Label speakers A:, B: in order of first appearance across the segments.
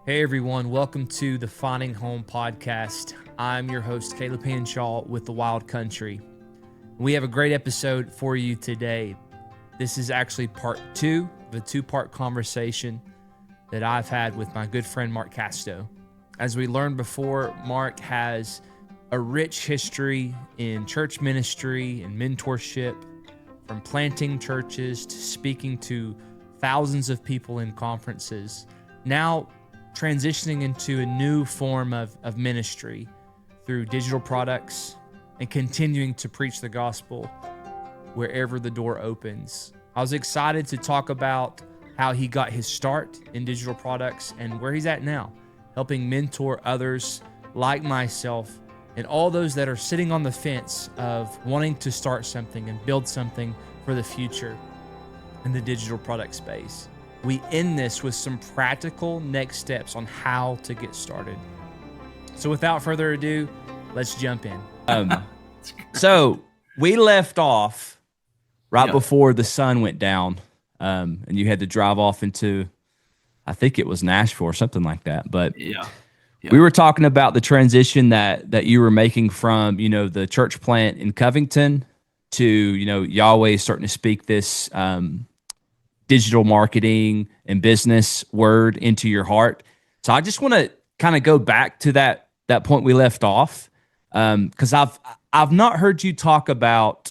A: Hey everyone, welcome to the Finding Home podcast. I'm your host, Caleb Hanshaw with The Wild Country. We have a great episode for you today. This is actually part 2 of a 2-part conversation that I've had with my good friend Mark Casto. As we learned before, Mark has a rich history in church ministry and mentorship, from planting churches to speaking to thousands of people in conferences. Now transitioning into a new form of ministry through digital products and continuing to preach the gospel wherever the door opens. I was excited to talk about how he got his start in digital products and where he's at now, helping mentor others like myself and all those that are sitting on the fence of wanting to start something and build something for the future in the digital product space. We end this with some practical next steps on how to get started. So without further ado, let's jump in. So we left off right before the sun went down, and you had to drive off into, I think it was Nashville or something like that. But we were talking about the transition that you were making from, the church plant in Covington to, Yahweh starting to speak this digital marketing and business word into your heart. So I just want to kind of go back to that point we left off, because I've not heard you talk about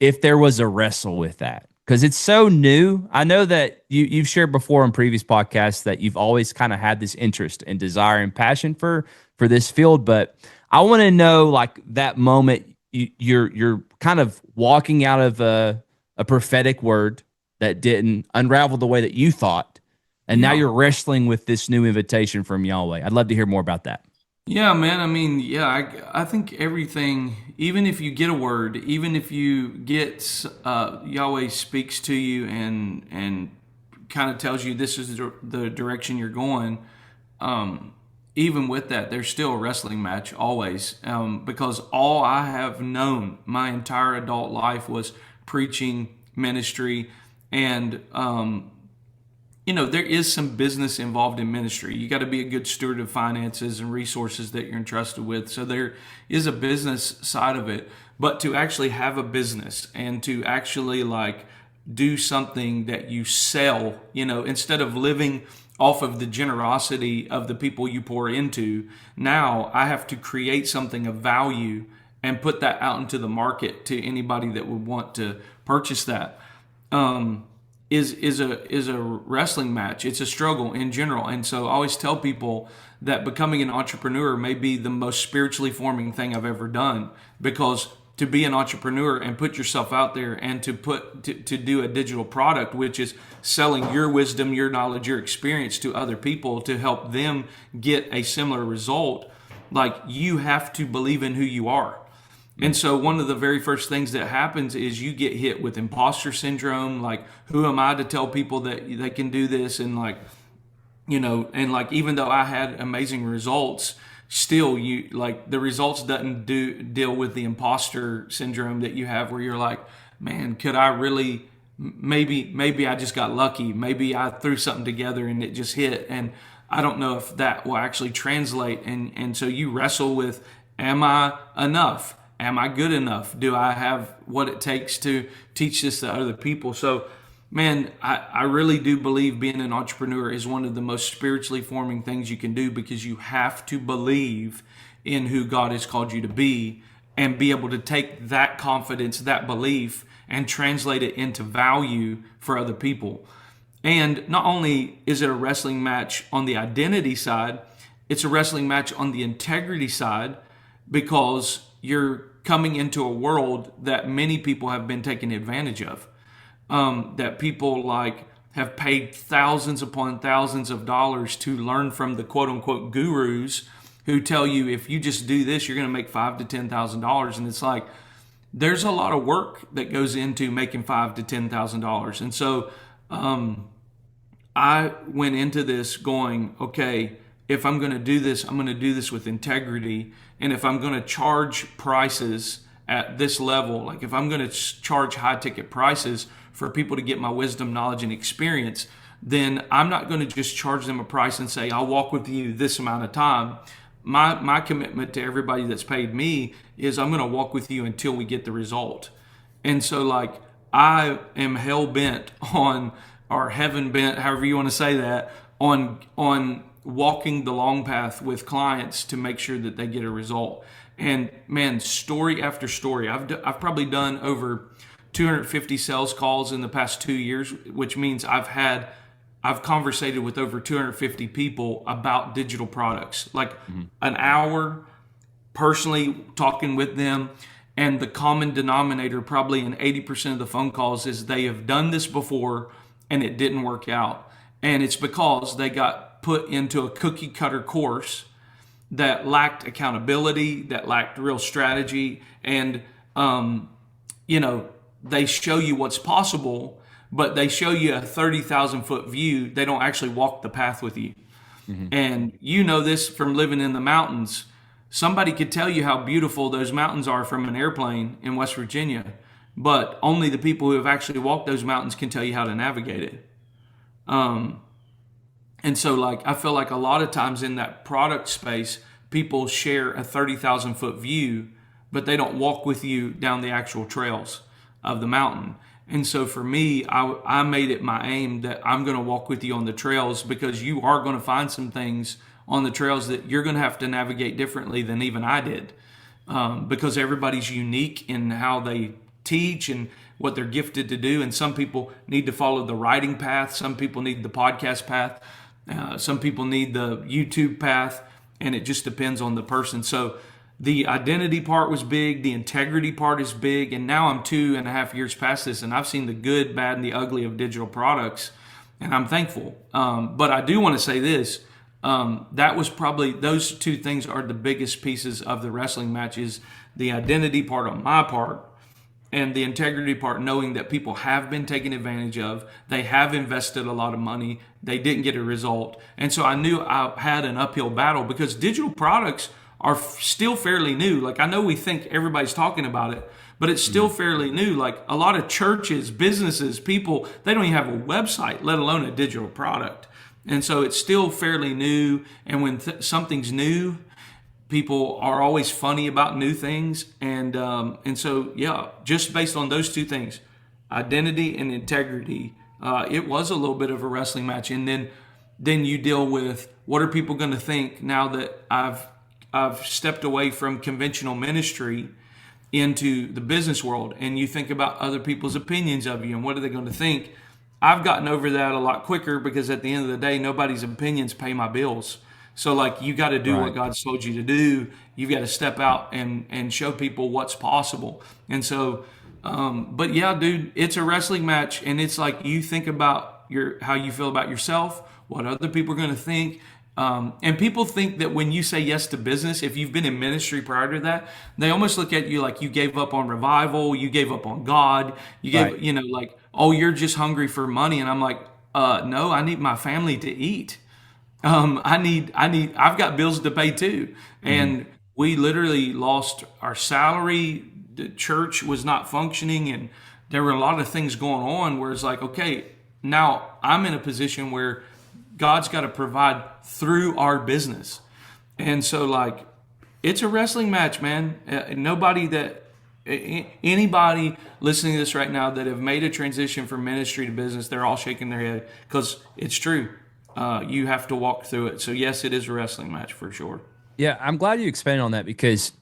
A: if there was a wrestle with that, because it's so new. I know that you've shared before on previous podcasts that you've always kind of had this interest and desire and passion for this field, but I want to know, like, that moment you're kind of walking out of a prophetic word that didn't unravel the way that you thought, and now you're wrestling with this new invitation from Yahweh. I'd love to hear more about that.
B: Yeah, man. I mean, I think everything, even if you get a word, even if you get, Yahweh speaks to you and kind of tells you this is the direction you're going, even with that, there's still a wrestling match always, because all I have known my entire adult life was preaching, ministry, and there is some business involved in ministry. You got to be a good steward of finances and resources that you're entrusted with. So there is a business side of it, but to actually have a business and to actually do something that you sell, instead of living off of the generosity of the people you pour into, now I have to create something of value and put that out into the market to anybody that would want to purchase that. Is a wrestling match. It's a struggle in general. And so I always tell people that becoming an entrepreneur may be the most spiritually forming thing I've ever done, because to be an entrepreneur and put yourself out there and to do a digital product, which is selling your wisdom, your knowledge, your experience to other people to help them get a similar result, you have to believe in who you are. And so one of the very first things that happens is you get hit with imposter syndrome. Who am I to tell people that they can do this? And even though I had amazing results, still the results doesn't deal with the imposter syndrome that you have, where you're like, man, could I really, maybe I just got lucky. Maybe I threw something together and it just hit. And I don't know if that will actually translate. And so you wrestle with, am I enough? Am I good enough? Do I have what it takes to teach this to other people? So, man, I really do believe being an entrepreneur is one of the most spiritually forming things you can do, because you have to believe in who God has called you to be and be able to take that confidence, that belief, and translate it into value for other people. And not only is it a wrestling match on the identity side, it's a wrestling match on the integrity side, because you're coming into a world that many people have been taking advantage of, that people have paid thousands upon thousands of dollars to learn from the quote unquote gurus who tell you, if you just do this, you're going to make $5,000 to $10,000. And it's there's a lot of work that goes into making $5,000 to $10,000. And so I went into this going, okay, if I'm going to do this, I'm going to do this with integrity. And if I'm going to charge prices at this level, if I'm going to charge high ticket prices for people to get my wisdom, knowledge, and experience, then I'm not going to just charge them a price and say, I'll walk with you this amount of time. My commitment to everybody that's paid me is I'm going to walk with you until we get the result. And so like I am hell bent on, or heaven bent, however you want to say that, on walking the long path with clients to make sure that they get a result. And man, story after story, I've probably done over 250 sales calls in the past 2 years, which means I've conversated with over 250 people about digital products, like an hour personally talking with them. And the common denominator probably in 80% of the phone calls is they have done this before and it didn't work out. And it's because they got put into a cookie cutter course that lacked accountability, that lacked real strategy. And, they show you what's possible, but they show you a 30,000 foot view. They don't actually walk the path with you. And you know this from living in the mountains. Somebody could tell you how beautiful those mountains are from an airplane in West Virginia, but only the people who have actually walked those mountains can tell you how to navigate it. And so like, I feel like a lot of times in that product space, people share a 30,000 foot view, but they don't walk with you down the actual trails of the mountain. And so for me, I made it my aim that I'm going to walk with you on the trails, because you are going to find some things on the trails that you're going to have to navigate differently than even I did, because everybody's unique in how they teach and what they're gifted to do. And some people need to follow the writing path. Some people need the podcast path. Some people need the YouTube path, and it just depends on the person. So the identity part was big. The integrity part is big. And now I'm 2.5 years past this, and I've seen the good, bad, and the ugly of digital products, and I'm thankful. But I do want to say this. That was probably, those two things are the biggest pieces of the wrestling match, is the identity part on my part and the integrity part, knowing that people have been taken advantage of. They have invested a lot of money. They didn't get a result. And so I knew I had an uphill battle, because digital products are still fairly new. Like, I know we think everybody's talking about it, but it's still fairly new. Like, a lot of churches, businesses, people, they don't even have a website, let alone a digital product. And so it's still fairly new. And when something's new, people are always funny about new things. And so, yeah, just based on those two things, identity and integrity, it was a little bit of a wrestling match. And then you deal with, what are people going to think now that I've stepped away from conventional ministry into the business world, and you think about other people's opinions of you and what are they going to think. I've gotten over that a lot quicker, because at the end of the day, nobody's opinions pay my bills. So like, you got to do what God's told you to do. You've got to step out and show people what's possible. And so, but yeah, dude, it's a wrestling match, and it's like, you think about how you feel about yourself, what other people are going to think. And people think that when you say yes to business, if you've been in ministry prior to that, they almost look at you like you gave up on revival, you gave up on God, you gave, like, oh, you're just hungry for money. And I'm like, no, I need my family to eat. I've got bills to pay too. And we literally lost our salary. The church was not functioning, and there were a lot of things going on where it's like, okay, now I'm in a position where God's got to provide through our business. And so like, it's a wrestling match, man. Anybody listening to this right now that have made a transition from ministry to business, they're all shaking their head, because it's true. You have to walk through it. So yes, it is a wrestling match for sure.
A: Yeah, I'm glad you expanded on that, because,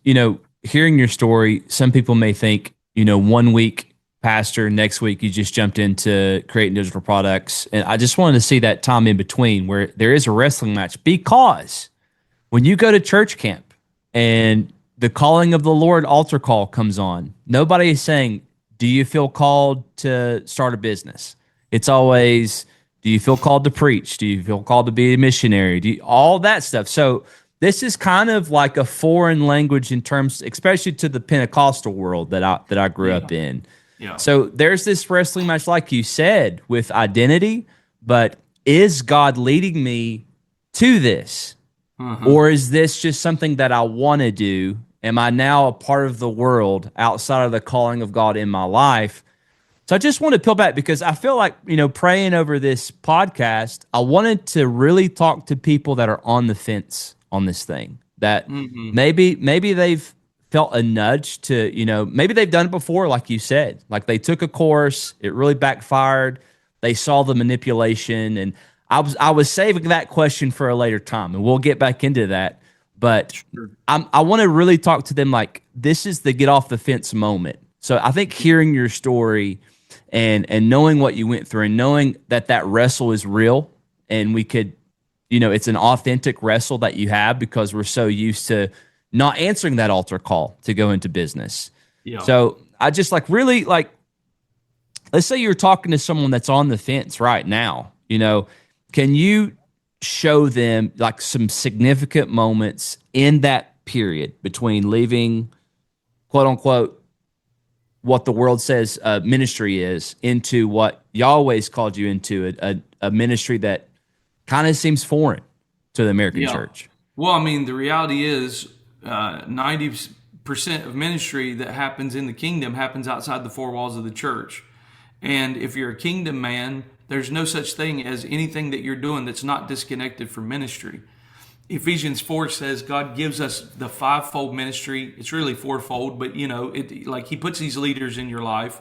A: hearing your story, some people may think, 1 week pastor, next week you just jumped into creating digital products. And I just wanted to see that time in between where there is a wrestling match, because when you go to church camp and the calling of the Lord altar call comes on, nobody is saying, do you feel called to start a business? It's always, do you feel called to preach? Do you feel called to be a missionary? All that stuff. So this is kind of like a foreign language in terms, especially to the Pentecostal world that I grew up in. Yeah. So there's this wrestling match, like you said, with identity, but is God leading me to this? Or is this just something that I want to do? Am I now a part of the world outside of the calling of God in my life? So I just want to peel back because I feel like, praying over this podcast, I wanted to really talk to people that are on the fence on this thing, that
B: Mm-hmm.
A: maybe they've felt a nudge to, maybe they've done it before, like you said, like they took a course, it really backfired. They saw the manipulation, and I was saving that question for a later time, and we'll get back into that. But
B: Sure.
A: I want to really talk to them like this is the get off the fence moment. So I think hearing your story and knowing what you went through and knowing that wrestle is real, and we could, it's an authentic wrestle that you have because we're so used to not answering that altar call to go into business.
B: Yeah.
A: So I just really let's say you're talking to someone that's on the fence right now, can you show them like some significant moments in that period between leaving, quote unquote, what the world says ministry is into what Yahweh's called you into, a ministry that kind of seems foreign to the American
B: Yeah.
A: church?
B: Well, I mean, the reality is 90% of ministry that happens in the kingdom happens outside the four walls of the church. And if you're a kingdom man, there's no such thing as anything that you're doing that's not disconnected from ministry. Ephesians 4 says God gives us the fivefold ministry. It's really fourfold, but he puts these leaders in your life,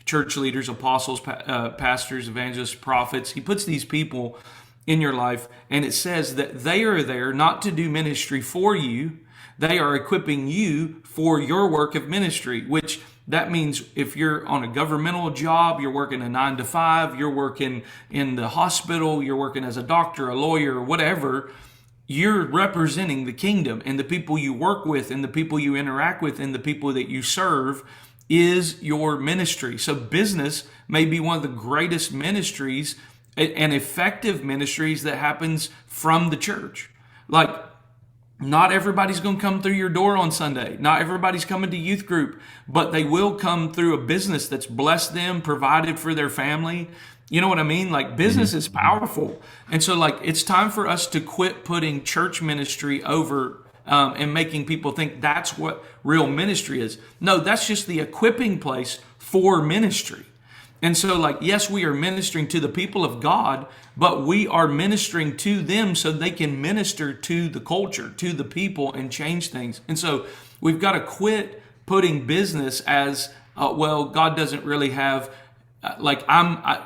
B: church leaders, apostles, pastors, evangelists, prophets. He puts these people in your life, and it says that they are there not to do ministry for you. They are equipping you for your work of ministry, which that means if you're on a governmental job, you're working a 9 to 5, you're working in the hospital, you're working as a doctor, a lawyer, whatever, you're representing the kingdom, and the people you work with and the people you interact with and the people that you serve is your ministry. So business may be one of the greatest ministries and effective ministries that happens from the church. Like, not everybody's going to come through your door on Sunday. Not everybody's coming to youth group, but they will come through a business that's blessed them, provided for their family. You know what I mean? Like, business is powerful. And so, it's time for us to quit putting church ministry over and making people think that's what real ministry is. No, that's just the equipping place for ministry. And so, yes, we are ministering to the people of God, but we are ministering to them so they can minister to the culture, to the people, and change things. And so we've got to quit putting business as, God doesn't really have,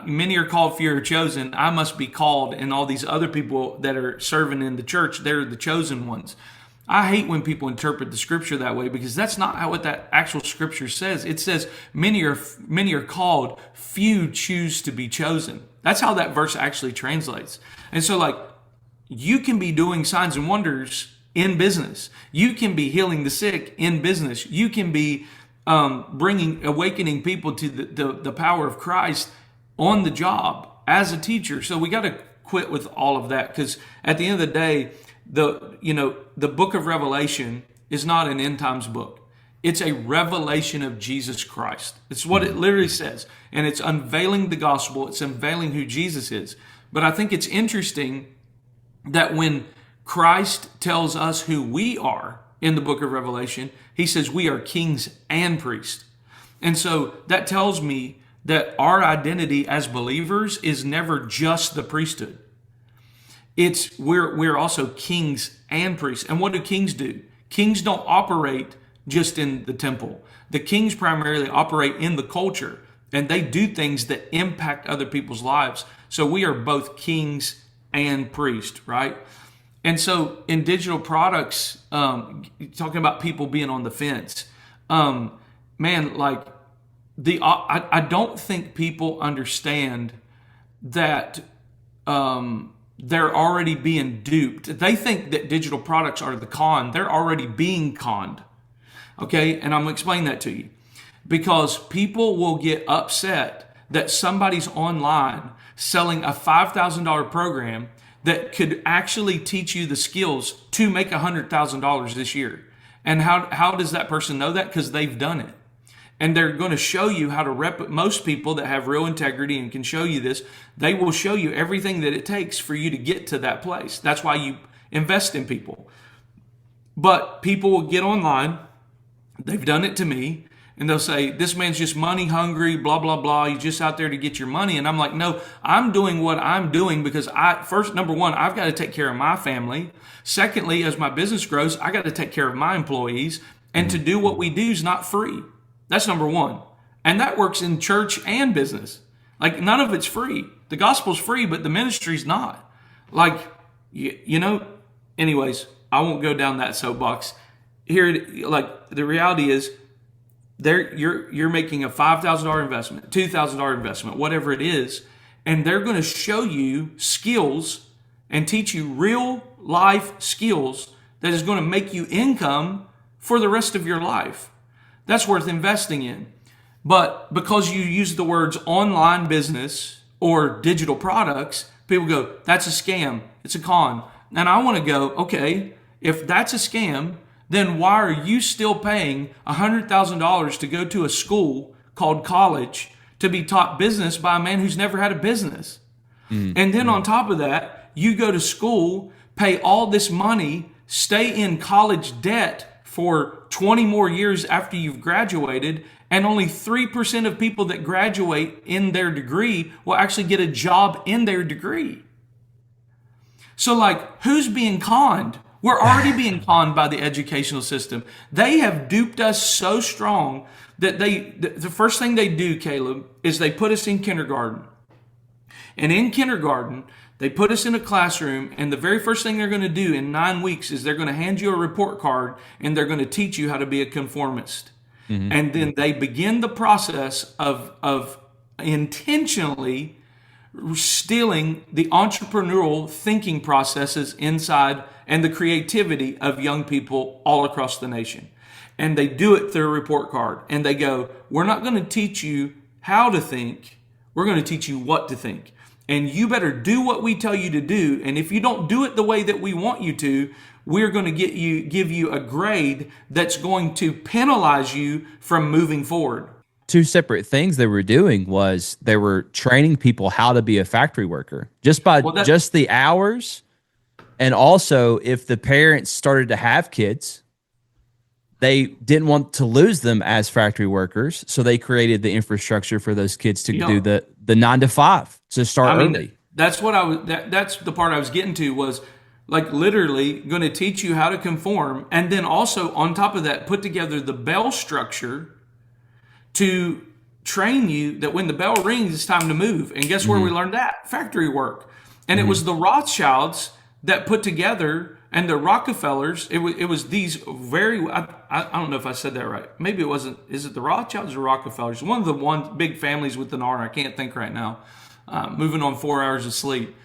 B: many are called, few are chosen. I must be called, and all these other people that are serving in the church, they're the chosen ones. I hate when people interpret the scripture that way, because that's not what that actual scripture says. It says many are called, few choose to be chosen. That's how that verse actually translates. And so you can be doing signs and wonders in business. You can be healing the sick in business. You can be awakening people to the power of Christ on the job as a teacher. So we got to quit with all of that, because at the end of the day, the book of Revelation is not an end times book. It's a revelation of Jesus Christ. It's what it literally says. And it's unveiling the gospel. It's unveiling who Jesus is. But I think it's interesting that when Christ tells us who we are in the book of Revelation, he says we are kings and priests. And so that tells me that our identity as believers is never just the priesthood. We're also kings and priests. And what do kings do? Kings don't operate just in the temple. The kings primarily operate in the culture, and they do things that impact other people's lives. So we are both kings and priests, right? And so in digital products, talking about people being on the fence, I don't think people understand that they're already being duped. They think that digital products are the con. They're already being conned. Okay, and I'm going to explain that to you. Because people will get upset that somebody's online selling a $5,000 program that could actually teach you the skills to make $100,000 this year. And how does that person know that? Because they've done it. And they're going to show you how to most people that have real integrity and can show you this, they will show you everything that it takes for you to get to that place. That's why you invest in people. But people will get online. They've done it to me. and they'll say, this man's just money hungry, blah, blah, blah. He's just out there to get your money. And I'm like, no, I'm doing what I'm doing because number one, I've got to take care of my family. Secondly, as my business grows, I got to take care of my employees. And to do what we do is not free. That's number one. And that works in church and business. Like, none of it's free. The gospel's free, but the ministry's not. Like, anyways, I won't go down that soapbox. Here, like, the reality is, you're making a $5,000 investment, $2,000 investment, whatever it is, and they're going to show you skills and teach you real life skills that is going to make you income for the rest of your life. That's worth investing in. But because you use the words online business or digital products, people go, that's a scam. It's a con. And I want to go, okay, if that's a scam, then why are you still paying $100,000 to go to a school called college to be taught business by a man who's never had a business? And then on top of that, you go to school, pay all this money, stay in college debt for 20 more years after you've graduated, and only 3% of people that graduate in their degree will actually get a job in their degree. So, like, who's being conned? We're already being conned by the educational system. They have duped us so strong that the first thing they do, Caleb, is they put us in kindergarten. And in kindergarten, they put us in a classroom, and the very first thing they're going to do in 9 weeks is they're going to hand you a report card, and they're going to teach you how to be a conformist. And then they begin the process of intentionally stealing the entrepreneurial thinking processes inside and the creativity of young people all across the nation. And they do it through a report card. And they go, we're not going to teach you how to think. We're going to teach you what to think. And you better do what we tell you to do. And if you don't do it the way that we want you to, we're going to give you a grade that's going to penalize you from moving forward.
A: Two separate things they were doing was they were training people how to be a factory worker just by just the hours. And also, if the parents started to have kids, they didn't want to lose them as factory workers. So they created the infrastructure for those kids to do the 9 to 5 to start early.
B: That's the part I was getting to was, like, literally going to teach you how to conform. And then also on top of that, put together the bell structure to train you that when the bell rings, it's time to move. And guess where we learned that? Factory work. And it was the Rothschilds that put together, and the Rockefellers, it was these very, I don't know if I said that right. Maybe it wasn't. Is it the Rothschilds or Rockefellers? One of the big families with an R. I can't think right now. Moving on 4 hours of sleep.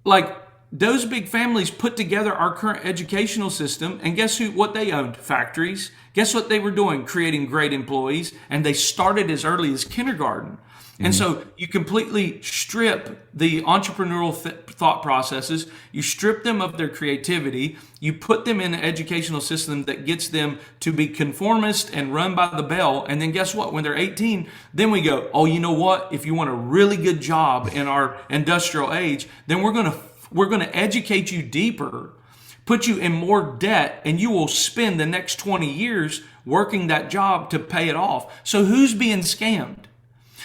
B: Like, those big families put together our current educational system, and guess what they owned? Factories. Guess what they were doing? Creating great employees, and they started as early as kindergarten. And so you completely strip the entrepreneurial thought processes, you strip them of their creativity, you put them in an educational system that gets them to be conformist and run by the bell, and then guess what? When they're 18, then we go, oh, you know what? If you want a really good job in our industrial age, then we're going to educate you deeper, put you in more debt, and you will spend the next 20 years working that job to pay it off. So who's being scammed?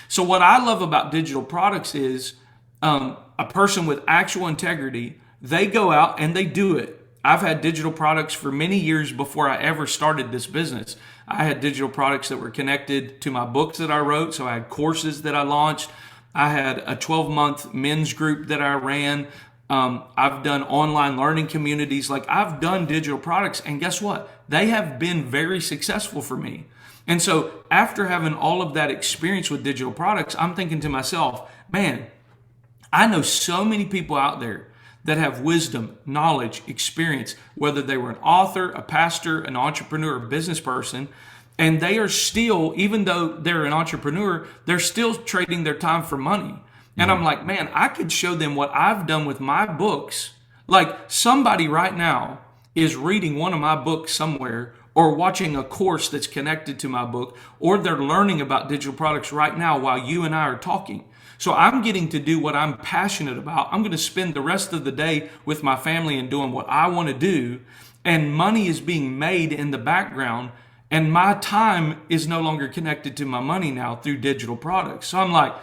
B: So what I love about digital products is a person with actual integrity, they go out and they do it. I've had digital products for many years before I ever started this business. I had digital products that were connected to my books that I wrote. So I had courses that I launched. I had a 12-month men's group that I ran. I've done online learning communities. Like, I've done digital products, and guess what? They have been very successful for me. And so after having all of that experience with digital products, I'm thinking to myself, man, I know so many people out there that have wisdom, knowledge, experience, whether they were an author, a pastor, an entrepreneur, a business person, and they are still, even though they're an entrepreneur, they're still trading their time for money. And I'm like, man, I could show them what I've done with my books. Like, somebody right now is reading one of my books somewhere, or watching a course that's connected to my book, or they're learning about digital products right now while you and I are talking. So I'm getting to do what I'm passionate about. I'm going to spend the rest of the day with my family and doing what I want to do. And money is being made in the background. And my time is no longer connected to my money now through digital products. So I'm like,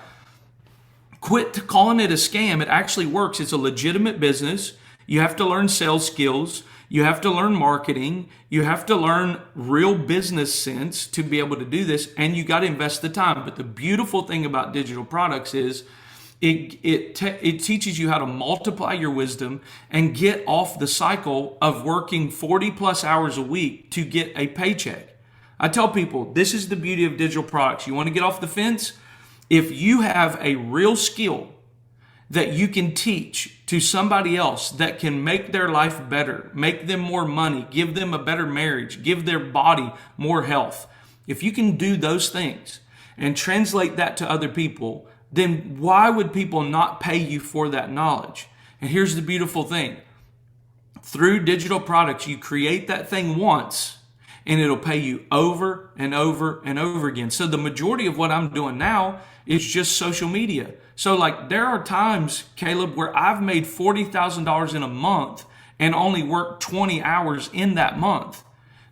B: quit calling it a scam. It actually works. It's a legitimate business. You have to learn sales skills. You have to learn marketing. You have to learn real business sense to be able to do this. And you got to invest the time. But the beautiful thing about digital products is it teaches you how to multiply your wisdom and get off the cycle of working 40 plus hours a week to get a paycheck. I tell people, this is the beauty of digital products. You want to get off the fence? If you have a real skill that you can teach to somebody else that can make their life better, make them more money, give them a better marriage, give their body more health, if you can do those things and translate that to other people, then why would people not pay you for that knowledge? And here's the beautiful thing. Through digital products, you create that thing once and it'll pay you over and over and over again. So the majority of what I'm doing now is just social media. So like there are times, Caleb, where I've made $40,000 in a month and only worked 20 hours in that month.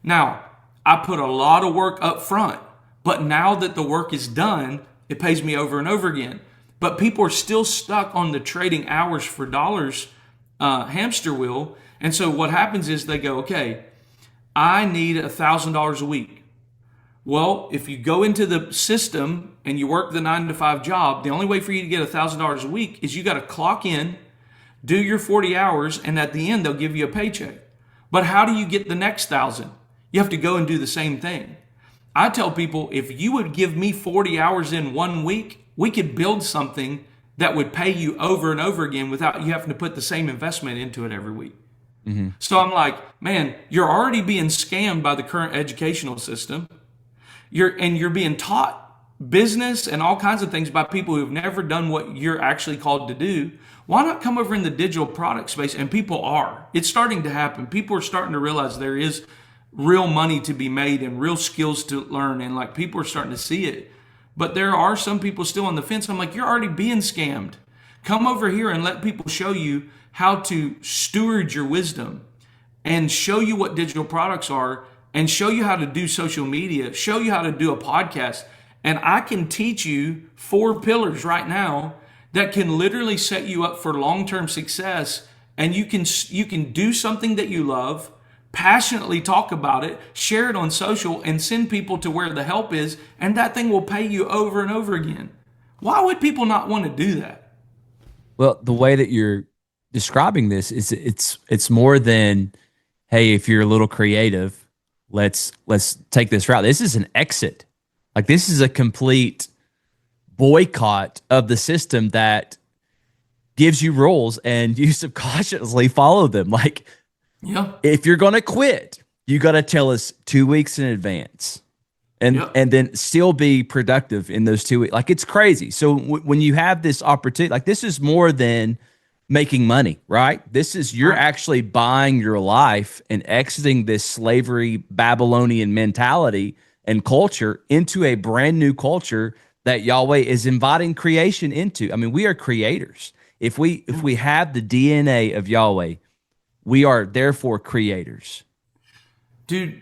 B: Now, I put a lot of work up front, but now that the work is done, it pays me over and over again. But people are still stuck on the trading hours for dollars hamster wheel. And so what happens is they go, okay, I need $1,000 a week. Well, if you go into the system and you work the 9-to-5 job, the only way for you to get $1,000 a week is you got to clock in, do your 40 hours, and at the end, they'll give you a paycheck. But how do you get the next 1,000? You have to go and do the same thing. I tell people, if you would give me 40 hours in 1 week, we could build something that would pay you over and over again without you having to put the same investment into it every week. Mm-hmm. So I'm like, man, you're already being scammed by the current educational system. You're being taught business and all kinds of things by people who've never done what you're actually called to do. Why not come over in the digital product space? And people are. It's starting to happen. People are starting to realize there is real money to be made and real skills to learn. And like people are starting to see it. But there are some people still on the fence. I'm like, you're already being scammed. Come over here and let people show you how to steward your wisdom and show you what digital products are and show you how to do social media, show you how to do a podcast. And I can teach you 4 pillars right now that can literally set you up for long-term success. And you can do something that you love, passionately talk about it, share it on social, and send people to where the help is, and that thing will pay you over and over again. Why would people not want to do that?
A: Well, the way that you're describing this is it's more than, hey, if you're a little creative, let's take this route. This is an exit. Like this is a complete boycott of the system that gives you rules and you subconsciously follow them. Like, yeah, if you're going to quit, you got to tell us 2 weeks in advance and then still be productive in those 2 weeks. Like it's crazy. So when you have this opportunity, like this is more than making money, right? This is, you're actually buying your life and exiting this slavery Babylonian mentality and culture into a brand new culture that Yahweh is inviting creation into. I mean, we are creators. If we have the DNA of Yahweh, we are therefore creators.
B: Dude,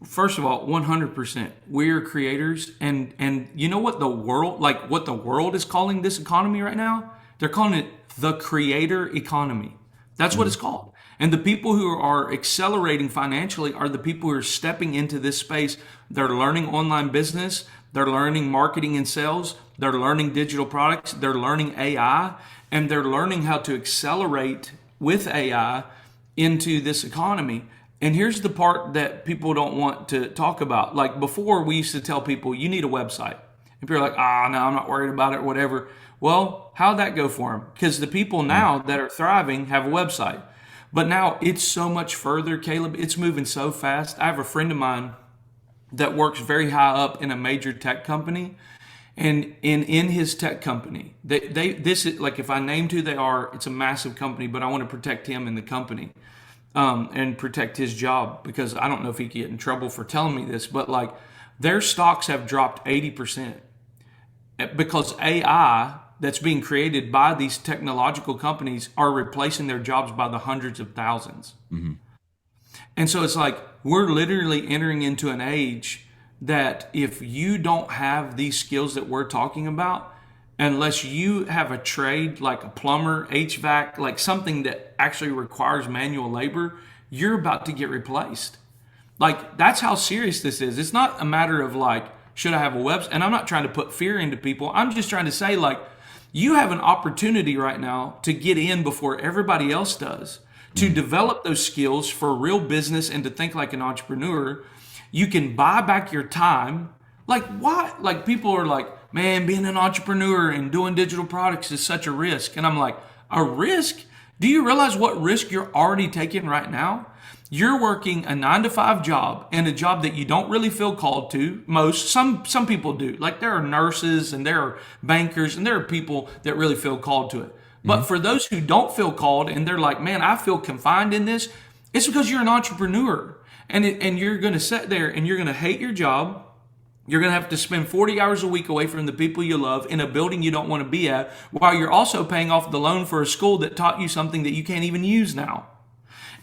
B: first of all, 100%. We are creators. And you know what the world is calling this economy right now? They're calling it the creator economy. That's what it's called. And the people who are accelerating financially are the people who are stepping into this space. They're learning online business. They're learning marketing and sales. They're learning digital products. They're learning AI. And they're learning how to accelerate with AI into this economy. And here's the part that people don't want to talk about. Like before, we used to tell people, you need a website. And people are like, no, I'm not worried about it or whatever. Well, how'd that go for them? Because the people now that are thriving have a website. But now it's so much further, Caleb. It's moving so fast. I have a friend of mine that works very high up in a major tech company. And in his tech company, this is like, if I named who they are, it's a massive company, but I want to protect him and the company and protect his job, because I don't know if he could get in trouble for telling me this, but like their stocks have dropped 80% because AI that's being created by these technological companies are replacing their jobs by the hundreds of thousands. Mm-hmm. And so it's like we're literally entering into an age that if you don't have these skills that we're talking about, unless you have a trade like a plumber, HVAC, like something that actually requires manual labor, you're about to get replaced. Like, that's how serious this is. It's not a matter of like, should I have a website? And I'm not trying to put fear into people. I'm just trying to say, like, you have an opportunity right now to get in before everybody else does, to develop those skills for real business and to think like an entrepreneur. You can buy back your time. Like, why? Like, people are like, man, being an entrepreneur and doing digital products is such a risk. And I'm like, a risk? Do you realize what risk you're already taking right now? You're working a 9-to-5 job and a job that you don't really feel called to. Some people do. Like, there are nurses and there are bankers and there are people that really feel called to it. But for those who don't feel called and they're like, man, I feel confined in this, it's because you're an entrepreneur. And you're going to sit there and you're going to hate your job. You're going to have to spend 40 hours a week away from the people you love in a building you don't want to be at, while you're also paying off the loan for a school that taught you something that you can't even use now.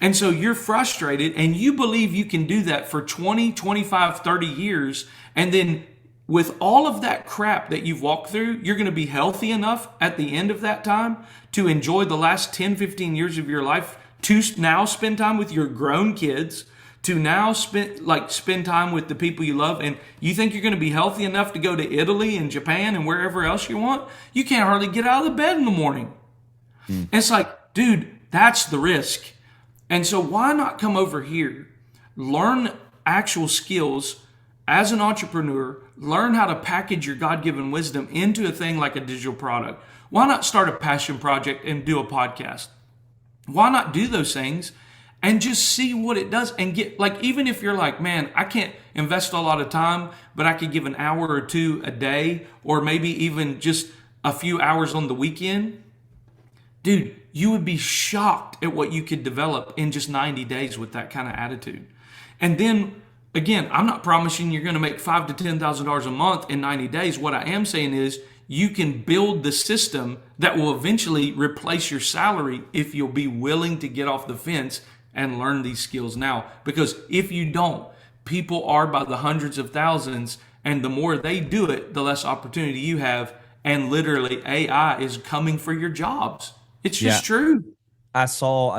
B: And so you're frustrated and you believe you can do that for 20, 25, 30 years. And then with all of that crap that you've walked through, you're going to be healthy enough at the end of that time to enjoy the last 10, 15 years of your life, to now spend time with your grown kids, to now spend time with the people you love. And you think you're going to be healthy enough to go to Italy and Japan and wherever else you want? You can't hardly get out of the bed in the morning. And it's like, dude, that's the risk. And so why not come over here, learn actual skills as an entrepreneur, learn how to package your God-given wisdom into a thing like a digital product. Why not start a passion project and do a podcast? Why not do those things and just see what it does and get, like, even if you're like, man, I can't invest a lot of time, but I could give an hour or two a day, or maybe even just a few hours on the weekend. Dude, you would be shocked at what you could develop in just 90 days with that kind of attitude. And then, again, I'm not promising you're going to make $5,000 to $10,000 a month in 90 days. What I am saying is you can build the system that will eventually replace your salary if you'll be willing to get off the fence and learn these skills now. Because if you don't, people are by the hundreds of thousands, and the more they do it, the less opportunity you have. And literally, AI is coming for your jobs. It's just true.
A: I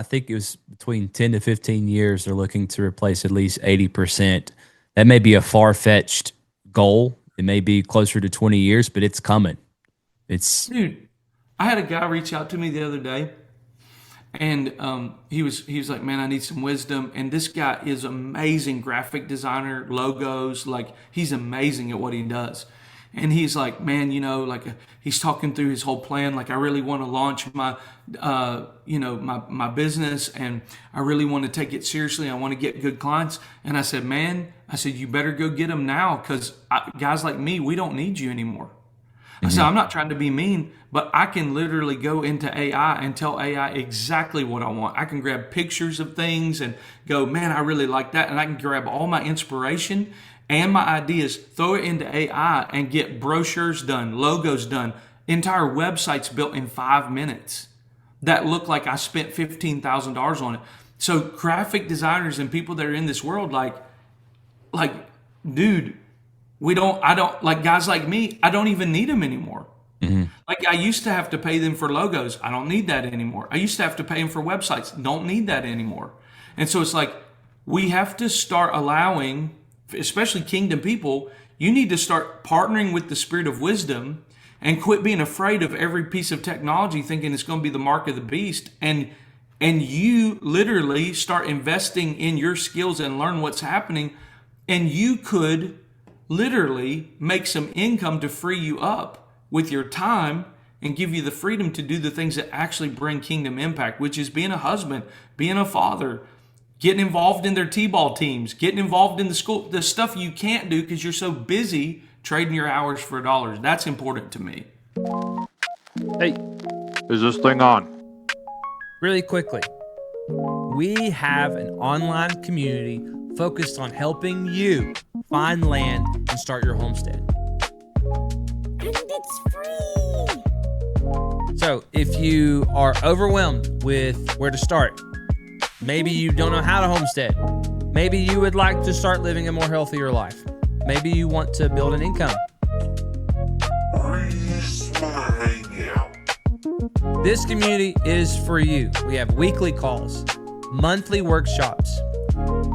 A: think it was between 10 to 15 years, they're looking to replace at least 80%. That may be a far-fetched goal. It may be closer to 20 years, but it's coming.
B: Dude, I had a guy reach out to me the other day, and he was like, man, I need some wisdom. And this guy is amazing graphic designer, logos, like, he's amazing at what he does. And he's like, man, he's talking through his whole plan. Like, I really want to launch my, my business, and I really want to take it seriously. I want to get good clients. And I said, you better go get them now, because guys like me, we don't need you anymore. I said, I'm not trying to be mean, but I can literally go into AI and tell AI exactly what I want. I can grab pictures of things and go, man, I really like that. And I can grab all my inspiration and my ideas, throw it into AI and get brochures done, logos done, entire websites built in 5 minutes that look like I spent $15,000 on it. So graphic designers and people that are in this world, like, dude, like guys like me, I don't even need them anymore. Like, I used to have to pay them for logos. I don't need that anymore. I used to have to pay them for websites. Don't need that anymore. And so it's like, we have to start allowing, especially kingdom people, you need to start partnering with the spirit of wisdom and quit being afraid of every piece of technology thinking it's going to be the mark of the beast. And you literally start investing in your skills and learn what's happening. And you could literally make some income to free you up with your time and give you the freedom to do the things that actually bring kingdom impact, which is being a husband, being a father, getting involved in their t-ball teams, getting involved in the school, the stuff you can't do because you're so busy trading your hours for dollars. That's important to me.
C: Hey, is this thing on?
A: Really quickly, we have an online community focused on helping you find land and start your homestead.
D: And it's free.
A: So if you are overwhelmed with where to start, Maybe you don't know how to homestead. Maybe you would like to start living a more healthier life. Maybe you want to build an income. This community is for you. We have weekly calls, monthly workshops,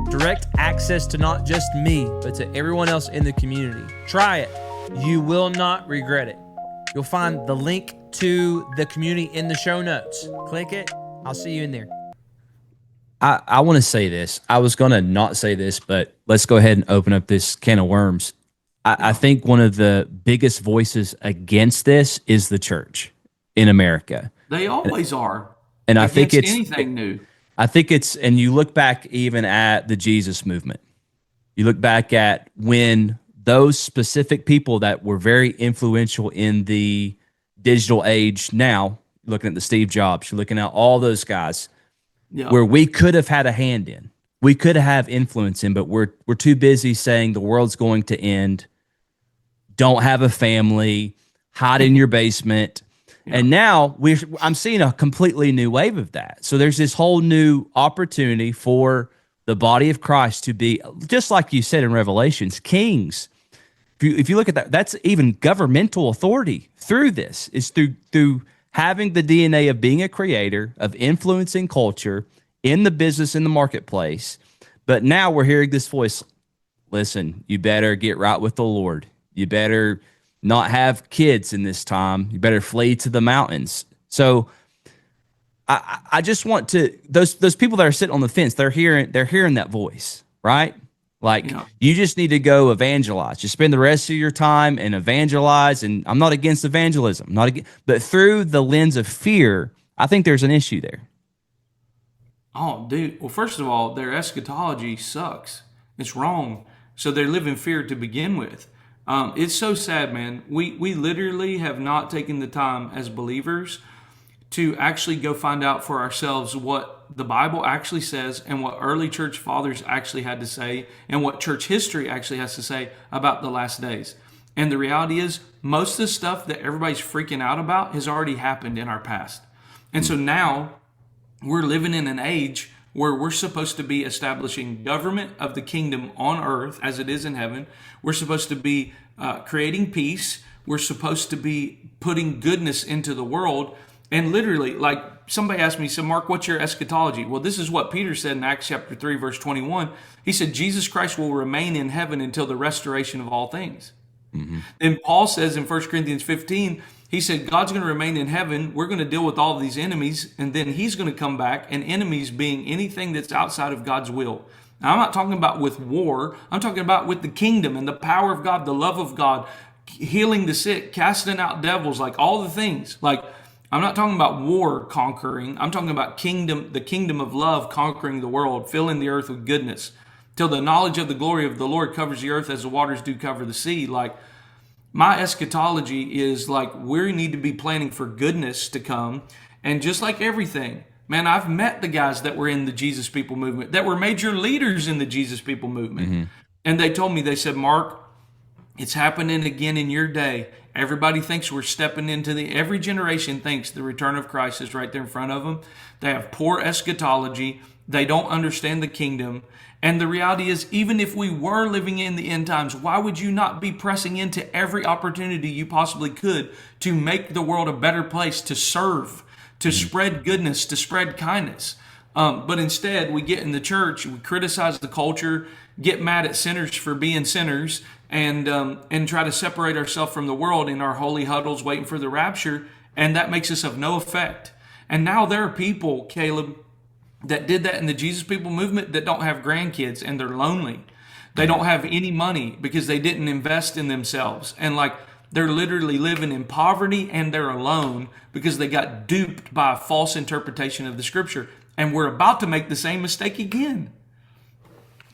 A: direct access to not just me, but to everyone else in the community. Try it. You will not regret it. You'll find the link to the community in the show notes. Click it. I'll see you in there. I want to say this. I was going to not say this, but let's go ahead and open up this can of worms. I think one of the biggest voices against this is the church in America.
B: They always are.
A: And I think it's
B: anything new.
A: I think it's, and you look back even at the Jesus movement. You look back at when those specific people that were very influential in the digital age now, looking at the Steve Jobs, you're looking at all those guys, where we could have had a hand in. We could have influence in, but we're too busy saying the world's going to end, don't have a family, hide in your basement. Yeah. And now I'm seeing a completely new wave of that. So there's this whole new opportunity for the body of Christ to be, just like you said in Revelations, kings. If you look at that, that's even governmental authority through this, is through having the DNA of being a creator, of influencing culture in the business, in the marketplace. But now we're hearing this voice, listen, you better get right with the Lord. You better not have kids in this time. You better flee to the mountains. So I just want to, those people that are sitting on the fence, they're hearing that voice, right? Like, you just need to go evangelize. Just spend the rest of your time and evangelize. And I'm not against evangelism, but through the lens of fear, I think there's an issue there.
B: Oh, dude. Well, first of all, their eschatology sucks. It's wrong. So they live in fear to begin with. It's so sad, man. We literally have not taken the time as believers to actually go find out for ourselves what the Bible actually says and what early church fathers actually had to say and what church history actually has to say about the last days. And the reality is, most of the stuff that everybody's freaking out about has already happened in our past. And so now we're living in an age where we're supposed to be establishing government of the kingdom on earth as it is in heaven. We're supposed to be creating peace. We're supposed to be putting goodness into the world. And literally, like somebody asked me, so Mark, what's your eschatology? Well, this is what Peter said in Acts chapter 3, verse 21. He said, Jesus Christ will remain in heaven until the restoration of all things. Mm-hmm. And Paul says in 1 Corinthians 15, he said, God's going to remain in heaven. We're going to deal with all of these enemies, and then he's going to come back, and enemies being anything that's outside of God's will. Now, I'm not talking about with war. I'm talking about with the kingdom and the power of God, the love of God, healing the sick, casting out devils, like all the things. Like, I'm not talking about war conquering. I'm talking about the kingdom of love conquering the world, filling the earth with goodness, till the knowledge of the glory of the Lord covers the earth as the waters do cover the sea. Like, my eschatology is like, we need to be planning for goodness to come. And just like everything, man, I've met the guys that were in the Jesus People movement, that were major leaders in the Jesus People movement. Mm-hmm. And they told me, they said, Mark, it's happening again in your day. Everybody thinks we're stepping into every generation thinks the return of Christ is right there in front of them. They have poor eschatology. They don't understand the kingdom. And the reality is, even if we were living in the end times, why would you not be pressing into every opportunity you possibly could to make the world a better place, to serve, to spread goodness, to spread kindness? But instead, we get in the church, we criticize the culture, get mad at sinners for being sinners, and try to separate ourselves from the world in our holy huddles waiting for the rapture, and that makes us of no effect. And now there are people, Caleb, that did that in the Jesus People movement that don't have grandkids and they're lonely. They don't have any money because they didn't invest in themselves. And like, they're literally living in poverty and they're alone because they got duped by a false interpretation of the scripture. And we're about to make the same mistake again.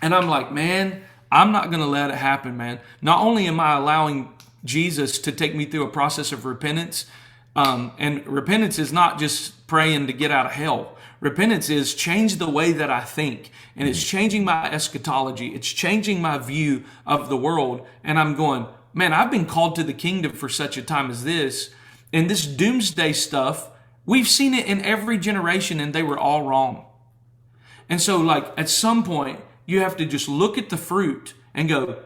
B: And I'm like, man, I'm not going to let it happen, man. Not only am I allowing Jesus to take me through a process of repentance, and repentance is not just praying to get out of hell. Repentance is change the way that I think, and it's changing my eschatology. It's changing my view of the world. And I'm going, man, I've been called to the kingdom for such a time as this. And this doomsday stuff, we've seen it in every generation and they were all wrong. And so like at some point you have to just look at the fruit and go,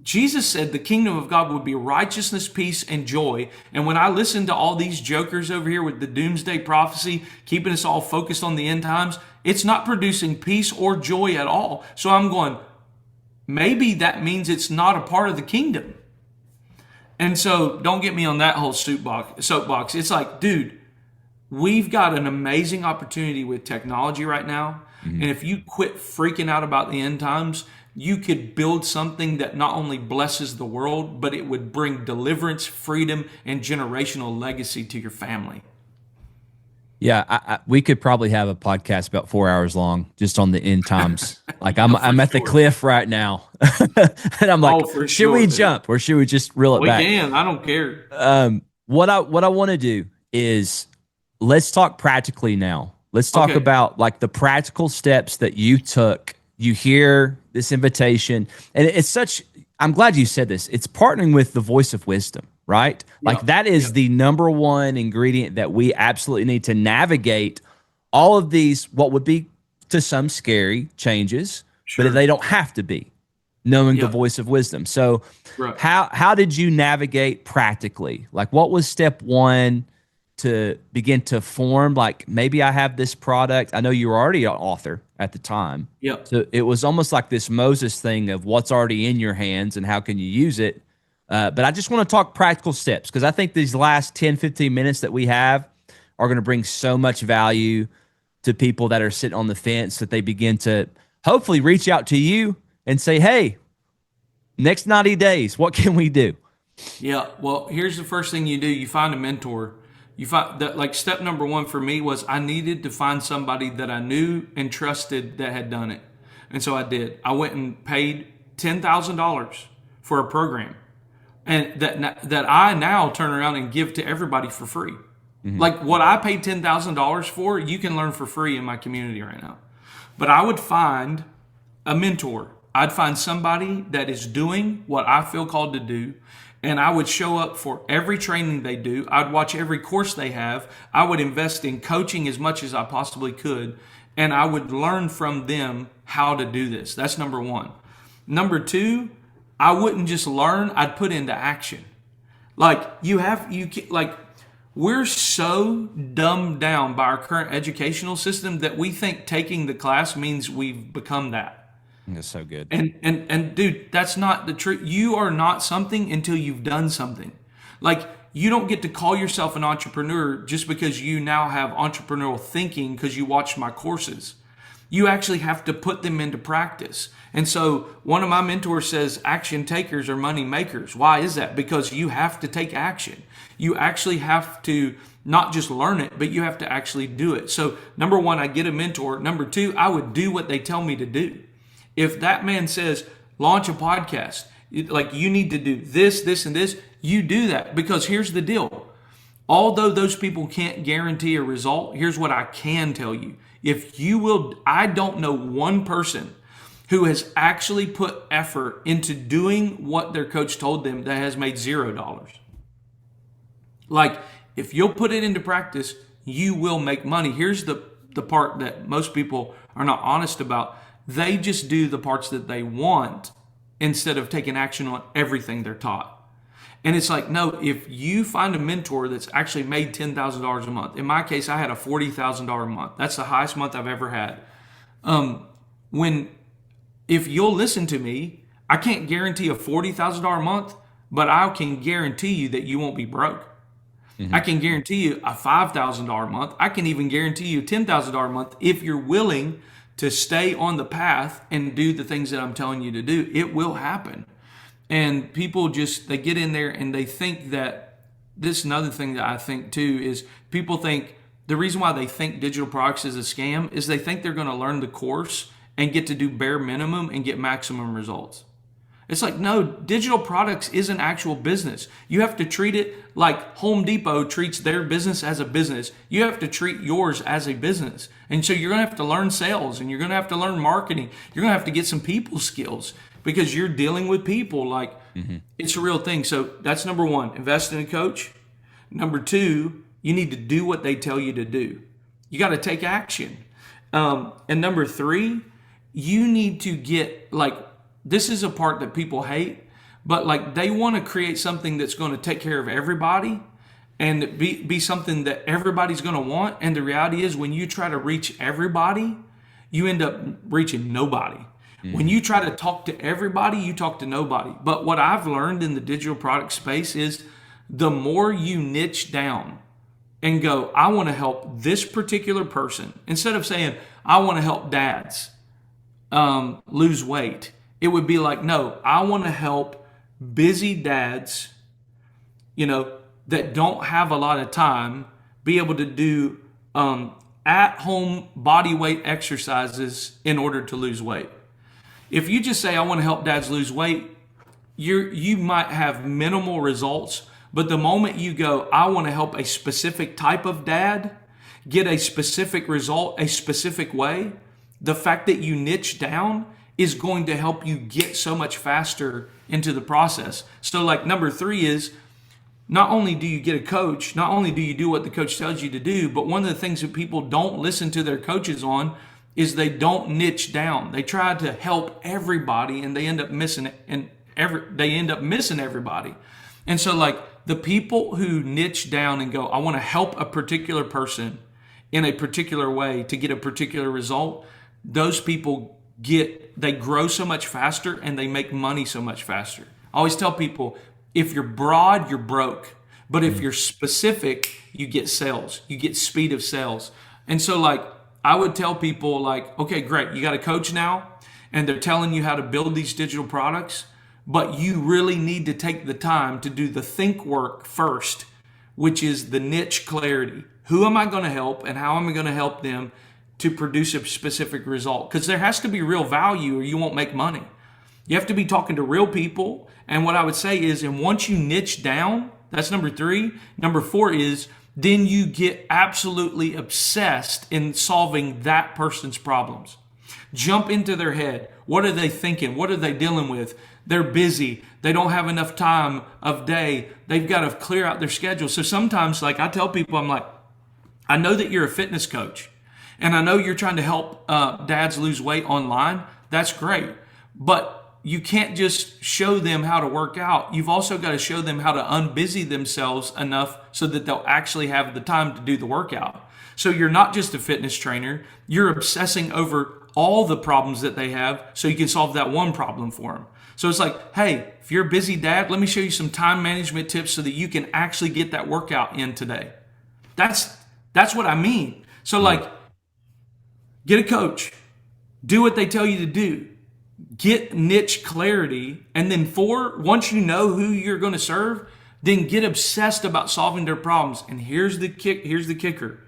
B: Jesus said the kingdom of God would be righteousness, peace, and joy. And when I listen to all these jokers over here with the doomsday prophecy, keeping us all focused on the end times, it's not producing peace or joy at all. So I'm going, maybe that means it's not a part of the kingdom. And so don't get me on that whole soapbox. It's like, dude, we've got an amazing opportunity with technology right now. And if you quit freaking out about the end times, you could build something that not only blesses the world, but it would bring deliverance, freedom, and generational legacy to your family.
A: Yeah, we could probably have a podcast about 4 hours long just on the end times. Like I'm at the cliff right now, and I'm like, should we jump or should we just reel it back?
B: We can. I don't care.
A: What I want to do is let's talk practically now. Let's talk about like the practical steps that you took. You hear this invitation, and it's such. I'm glad you said this. It's partnering with the voice of wisdom. Right? Like that is the number one ingredient that we absolutely need to navigate all of these, what would be to some scary changes, but they don't have to be, knowing the voice of wisdom. So how did you navigate practically? Like what was step one to begin to form? Like maybe I have this product. I know you were already an author at the time. So it was almost like this Moses thing of what's already in your hands and how can you use it? But I just want to talk practical steps because I think these last 10, 15 minutes that we have are going to bring so much value to people that are sitting on the fence that they begin to hopefully reach out to you and say, hey, next 90 days, what can we do?
B: Yeah, well, here's the first thing you do. You find a mentor. You find that, like, step number one for me was I needed to find somebody that I knew and trusted that had done it. And so I did. I went and paid $10,000 for a program. And that I now turn around and give to everybody for free. Like what I paid $10,000 for, you can learn for free in my community right now. But I would find a mentor. I'd find somebody that is doing what I feel called to do. And I would show up for every training they do. I'd watch every course they have. I would invest in coaching as much as I possibly could. And I would learn from them how to do this. That's number one. Number two, I wouldn't just learn, I'd put into action. Like we're so dumbed down by our current educational system that we think taking the class means we've become that.
A: That's so good.
B: And dude, that's not the truth. You are not something until you've done something. Like you don't get to call yourself an entrepreneur just because you now have entrepreneurial thinking because you watched my courses. You actually have to put them into practice. And so one of my mentors says action takers are money makers. Why is that? Because you have to take action. You actually have to not just learn it, but you have to actually do it. So number one, I get a mentor. Number two, I would do what they tell me to do. If that man says, launch a podcast, like you need to do this, this, and this, you do that. Because here's the deal. Although those people can't guarantee a result, here's what I can tell you. If you will, I don't know one person who has actually put effort into doing what their coach told them that has made $0. Like, if you'll put it into practice, you will make money. Here's the part that most people are not honest about. They just do the parts that they want instead of taking action on everything they're taught. And it's like, no, if you find a mentor that's actually made $10,000 a month, in my case, I had a $40,000 a month. That's the highest month I've ever had. If you'll listen to me, I can't guarantee a $40,000 a month, but I can guarantee you that you won't be broke. I can guarantee you a $5,000 a month. I can even guarantee you $10,000 a month if you're willing to stay on the path and do the things that I'm telling you to do. It will happen. And people they get in there and they think that, this is another thing that I think too, is people think the reason why they think digital products is a scam is they think they're going to learn the course and get to do bare minimum and get maximum results. It's like, no, digital products is an actual business. You have to treat it like Home Depot treats their business as a business. You have to treat yours as a business. And so you're going to have to learn sales and you're going to have to learn marketing. You're going to have to get some people skills because you're dealing with people. Like, it's a real thing. So that's number one, invest in a coach. Number two, you need to do what they tell you to do. You got to take action. And number three, you need to get, like, this is a part that people hate, but like they want to create something that's going to take care of everybody and be something that everybody's going to want. And the reality is, when you try to reach everybody, you end up reaching nobody. When you try to talk to everybody, you talk to nobody. But what I've learned in the digital product space is the more you niche down and go, I want to help this particular person, instead of saying, I want to help dads lose weight, it would be like, no, I want to help busy dads, that don't have a lot of time, be able to do at-home body weight exercises in order to lose weight. If you just say, I want to help dads lose weight, you might have minimal results. But the moment you go, I want to help a specific type of dad get a specific result, a specific way, the fact that you niche down is going to help you get so much faster into the process. So like number three is, not only do you get a coach, not only do you do what the coach tells you to do, but one of the things that people don't listen to their coaches on is they don't niche down. They try to help everybody and they end up missing it, and they end up missing everybody. And so like the people who niche down and go, I want to help a particular person in a particular way to get a particular result, those people they grow so much faster and they make money so much faster. I always tell people, if you're broad, you're broke. But if you're specific, you get sales. You get speed of sales. And so like, I would tell people like, okay, great. You got a coach now and they're telling you how to build these digital products, but you really need to take the time to do the think work first, which is the niche clarity. Who am I going to help and how am I going to help them to produce a specific result? Because there has to be real value or you won't make money. You have to be talking to real people. And what I would say is, and once you niche down, that's number three. Number four is, then you get absolutely obsessed in solving that person's problems. Jump into their head. What are they thinking? What are they dealing with? They're busy. They don't have enough time of day. They've got to clear out their schedule. So sometimes, like I tell people, I'm like, I know that you're a fitness coach and I know you're trying to help dads lose weight online. That's great. But you can't just show them how to work out. You've also got to show them how to unbusy themselves enough so that they'll actually have the time to do the workout. So you're not just a fitness trainer. You're obsessing over all the problems that they have so you can solve that one problem for them. So it's like, hey, if you're a busy dad, let me show you some time management tips so that you can actually get that workout in today. That's what I mean. So like, get a coach. Do what they tell you to do. Get niche clarity, and then once you know who you're going to serve, then get obsessed about solving their problems. And here's the kicker.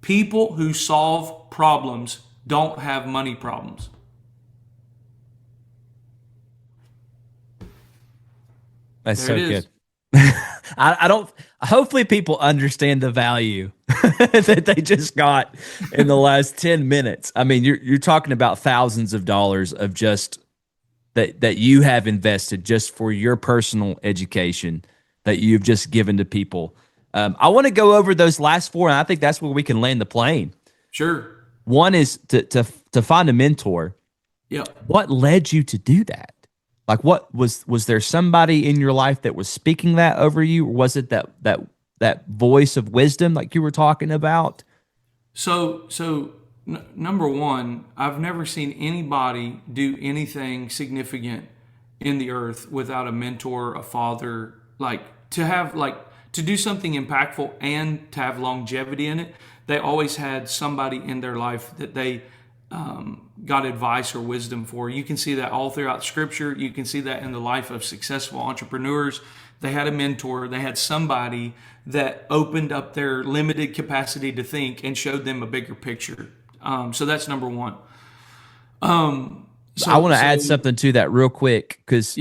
B: People who solve problems don't have money problems.
A: That's so good. I don't, hopefully people understand the value that they just got in the last 10 minutes. I mean, you're talking about thousands of dollars of just that you have invested just for your personal education that you've just given to people. I want to go over those last four, and I think that's where we can land the plane.
B: Sure.
A: One is to find a mentor.
B: Yeah.
A: What led you to do that? Like, what was there somebody in your life that was speaking that over you, or was it that voice of wisdom like you were talking about?
B: So number one, I've never seen anybody do anything significant in the earth without a mentor, a father, to do something impactful and to have longevity in it. They always had somebody in their life that they got advice or wisdom for. You can see that all throughout Scripture. You can see that in the life of successful entrepreneurs. They had a mentor. They had somebody that opened up their limited capacity to think and showed them a bigger picture. So that's number one.
A: I want to add something to that real quick, because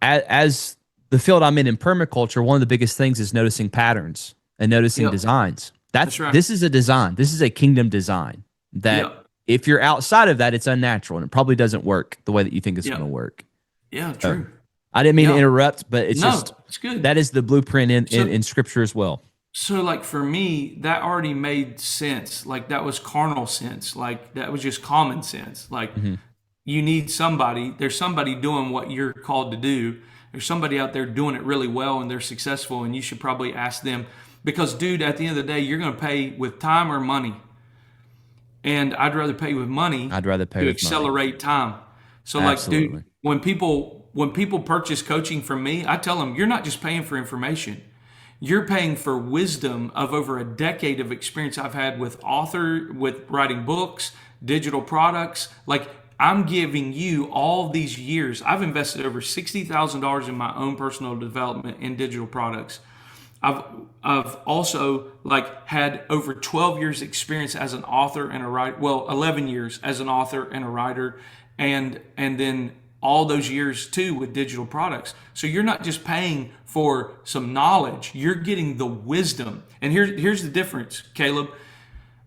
A: as the field I'm in permaculture, one of the biggest things is noticing patterns and noticing designs. That's right. This is a design. This is a kingdom design that if you're outside of that, it's unnatural and it probably doesn't work the way that you think it's going to work.
B: Yeah, true.
A: I didn't mean to interrupt, but it's
B: it's good.
A: That is the blueprint in Scripture as well.
B: So like for me, that already made sense. Like that was carnal sense. Like that was just common sense. Like
A: Hmm.
B: you need somebody, there's somebody doing what you're called to do. There's somebody out there doing it really well and they're successful and you should probably ask them because dude, at the end of the day, you're going to pay with time or money. And I'd rather pay with money
A: I'd rather pay
B: to
A: with money.
B: accelerate time. So like, dude,
A: Absolutely.
B: when people purchase coaching from me, I tell them you're not just paying for information. You're paying for wisdom of over a decade of experience I've had with writing books, digital products. Like I'm giving you all these years. I've invested over $60,000 in my own personal development in digital products. I've I've also like had over 12 years experience as an author and a writer. Well, 11 years as an author and a writer, and then all those years too with digital products. So you're not just paying for some knowledge; you're getting the wisdom. And here's the difference, Caleb.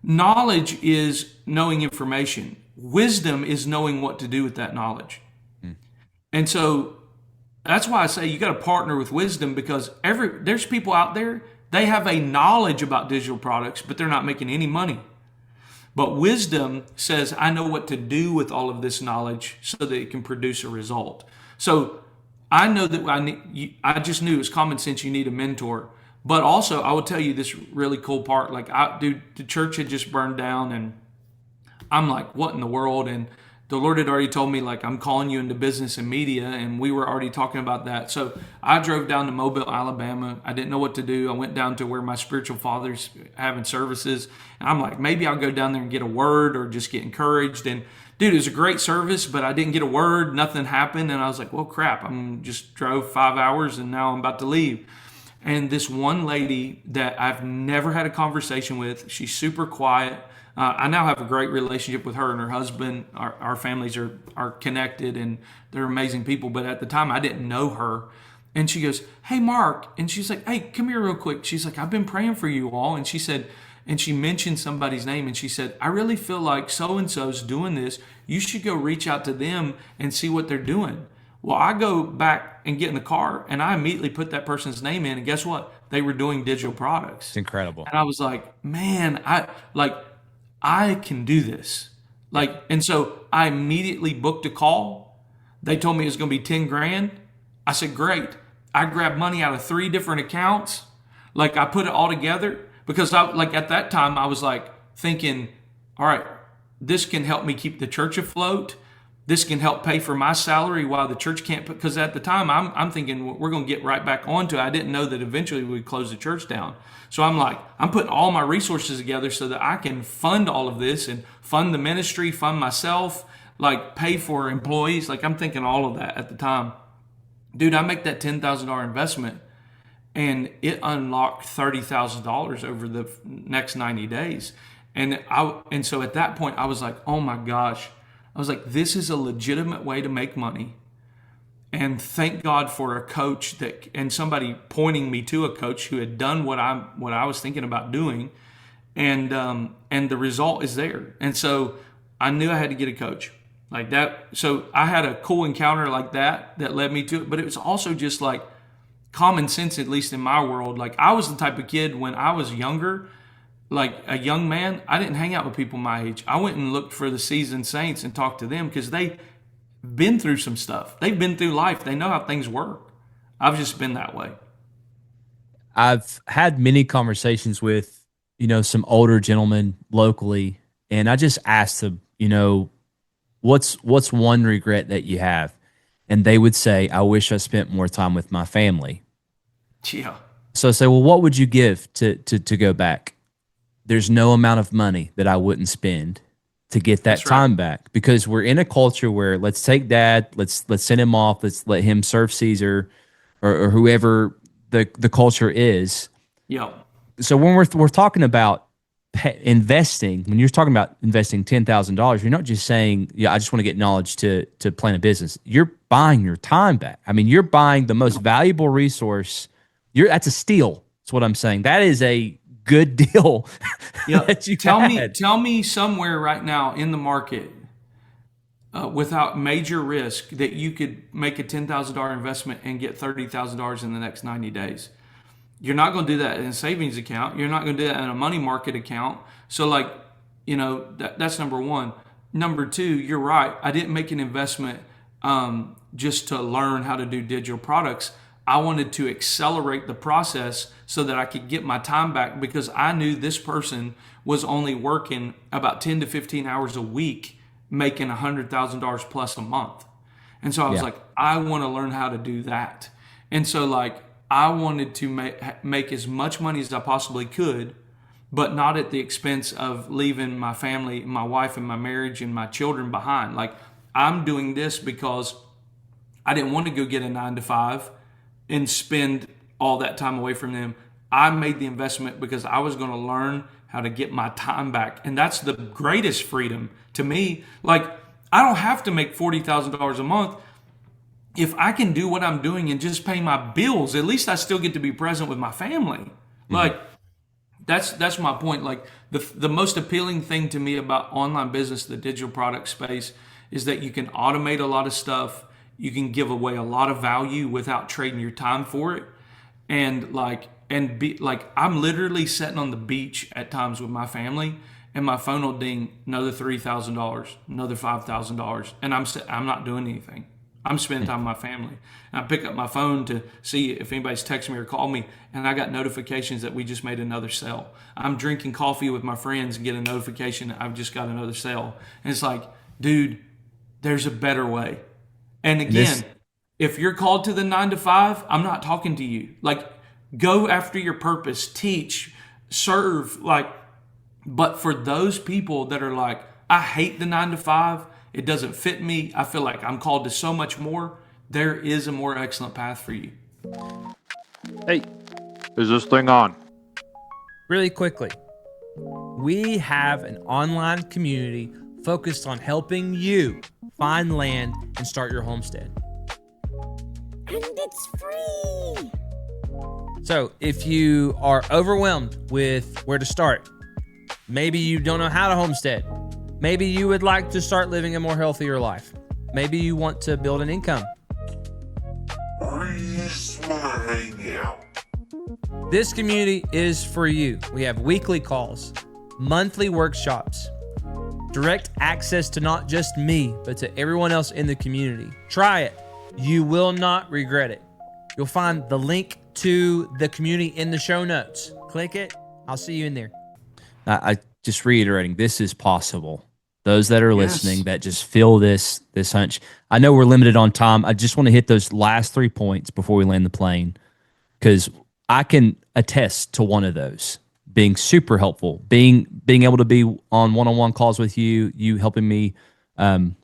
B: Knowledge is knowing information. Wisdom is knowing what to do with that knowledge. And so that's why I say you got to partner with wisdom because there's people out there, they have a knowledge about digital products, but they're not making any money. But wisdom says, I know what to do with all of this knowledge so that it can produce a result. So I know that I just knew it was common sense. You need a mentor. But also, I will tell you this really cool part. Like, dude, the church had just burned down, and I'm like, what in the world? And the Lord had already told me, like, I'm calling you into business and media. And we were already talking about that. So I drove down to Mobile, Alabama. I didn't know what to do. I went down to where my spiritual father's having services. And I'm like, maybe I'll go down there and get a word or just get encouraged. And dude, it was a great service, but I didn't get a word. Nothing happened. And I was like, well, crap. I'm just drove 5 hours and now I'm about to leave. And this one lady that I've never had a conversation with, she's super quiet. I now have a great relationship with her and her husband. Our families are connected and they're amazing people. But at the time, I didn't know her. And she goes, hey, Mark. And she's like, hey, come here real quick. She's like, I've been praying for you all. And she said, and she mentioned somebody's name. And she said, I really feel like so-and-so's doing this. You should go reach out to them and see what they're doing. Well, I go back and get in the car and I immediately put that person's name in. And guess what? They were doing digital products.
A: It's incredible.
B: And I was like, man, I can do this. Like, and so I immediately booked a call. They told me it was going to be 10 grand. I said, great. I grabbed money out of 3 different accounts. Like I put it all together because at that time I was like thinking, all right, this can help me keep the church afloat. This can help pay for my salary while the church can't, because at the time I'm thinking we're going to get right back onto it. I didn't know that eventually we'd close the church down. So I'm like, I'm putting all my resources together so that I can fund all of this and fund the ministry, fund myself, like pay for employees. Like I'm thinking all of that at the time. Dude, I make that $10,000 investment and it unlocked $30,000 over the next 90 days. And so at that point I was like, oh my gosh. I was like, this is a legitimate way to make money. And thank God for a coach and somebody pointing me to a coach who had done what I was thinking about doing. And the result is there. And so I knew I had to get a coach like that. So I had a cool encounter like that led me to it. But it was also just like common sense, at least in my world. Like I was the type of kid when I was younger, like a young man, I didn't hang out with people my age. I went and looked for the seasoned saints and talked to them because they've been through some stuff. They've been through life. They know how things work. I've just been that way.
A: I've had many conversations with, some older gentlemen locally, and I just asked them, what's one regret that you have? And they would say, I wish I spent more time with my family.
B: Yeah.
A: So I say, well, what would you give to go back? There's no amount of money that I wouldn't spend to get that time back, because we're in a culture where let's take dad, let's send him off, let's let him serve Caesar or whoever the culture is.
B: Yeah.
A: So when we're talking about investing, when you're talking about investing $10,000, you're not just saying, yeah, I just want to get knowledge to plan a business. You're buying your time back. I mean, you're buying the most valuable resource. That's a steal. That's what I'm saying. That is a good deal.
B: Yeah.
A: That you
B: tell me somewhere right now in the market without major risk that you could make a $10,000 investment and get $30,000 in the next 90 days. You're not going to do that in a savings account. You're not going to do that in a money market account. So like, that's number one. Number two, you're right. I didn't make an investment just to learn how to do digital products. I wanted to accelerate the process so that I could get my time back, because I knew this person was only working about 10 to 15 hours a week, making $100,000 plus a month. And so I was like, I want to learn how to do that. And so like, I wanted to make as much money as I possibly could, but not at the expense of leaving my family, my wife and my marriage and my children behind. Like, I'm doing this because I didn't want to go get a 9 to 5 and spend all that time away from them. I made the investment because I was going to learn how to get my time back. And that's the greatest freedom to me. Like, I don't have to make $40,000 a month. If I can do what I'm doing and just pay my bills, at least I still get to be present with my family. Mm-hmm. Like, that's my point. Like, the most appealing thing to me about online business, the digital product space, is that you can automate a lot of stuff. You can give away a lot of value without trading your time for it. And I'm literally sitting on the beach at times with my family, and my phone will ding, another $3,000, another $5,000, and I'm not doing anything. I'm spending time with my family. And I pick up my phone to see if anybody's texting me or called me, and I got notifications that we just made another sale. I'm drinking coffee with my friends and get a notification that I've just got another sale. And it's like, dude, there's a better way. And again, if you're called to the 9 to 5, I'm not talking to you. Like, go after your purpose, teach, serve. Like, but for those people that are like, I hate the 9 to 5, it doesn't fit me, I feel like I'm called to so much more, there is a more excellent path for you.
C: Hey, is this thing on?
A: Really quickly, we have an online community focused on helping you find land and start your homestead.
D: And it's free.
A: So if you are overwhelmed with where to start, maybe you don't know how to homestead, maybe you would like to start living a more healthier life, maybe you want to build an income. This community is for you. We have weekly calls, monthly workshops, direct access to not just me, but to everyone else in the community. Try it. You will not regret it. You'll find the link to the community in the show notes. Click it. I'll see you in there. I just reiterating, this is possible. Those that are listening that just feel this hunch. I know we're limited on time. I just want to hit those last 3 points before we land the plane, because I can attest to one of those being super helpful, being able to be on one-on-one calls with you, you helping me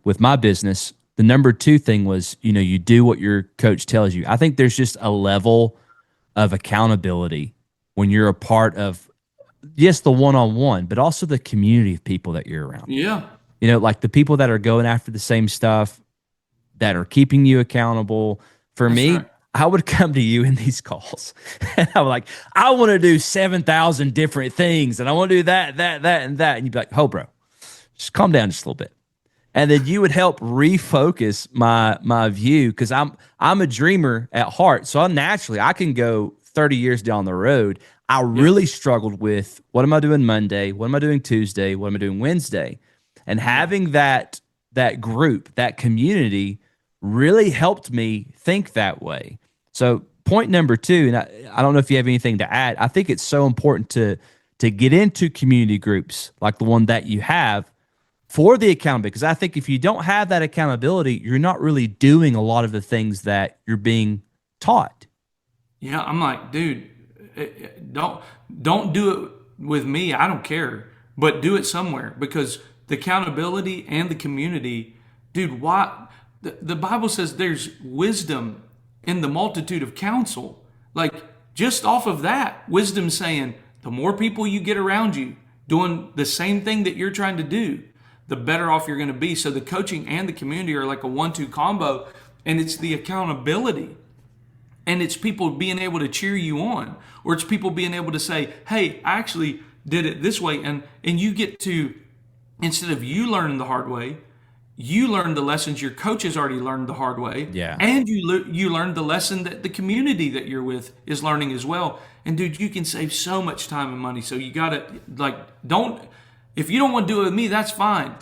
A: with my business. The number 2 thing was, you do what your coach tells you. I think there's just a level of accountability when you're a part of, yes, the one-on-one, but also the community of people that you're around.
B: Yeah.
A: Like the people that are going after the same stuff, that are keeping you accountable. For
B: That's
A: me,
B: right.
A: I would come to you in these calls and I'm like, I want to do 7,000 different things and I want to do that, and that. And you'd be like, oh, bro, just calm down just a little bit. And then you would help refocus my view, because I'm a dreamer at heart. So I can go 30 years down the road. I really struggled with, what am I doing Monday? What am I doing Tuesday? What am I doing Wednesday? And having that group, that community, really helped me think that way. So point number 2, and I don't know if you have anything to add. I think it's so important to get into community groups like the one that you have for the accountability, because I think if you don't have that accountability, you're not really doing a lot of the things that you're being taught.
B: Yeah, I'm like, dude, don't do it with me. I don't care, but do it somewhere, because the accountability and the community, dude, why? The Bible says there's wisdom in the multitude of counsel. Like, just off of that, wisdom saying the more people you get around you doing the same thing that you're trying to do, the better off you're going to be. So the coaching and the community are like a 1-2 combo, and it's the accountability. And it's people being able to cheer you on, or it's people being able to say, hey, I actually did it this way. And you get to, instead of you learning the hard way, you learned the lessons your coach has already learned the hard way.
A: Yeah.
B: And you learned the lesson that the community that you're with is learning as well. And dude, you can save so much time and money. So you gotta if you don't want to do it with me, that's fine.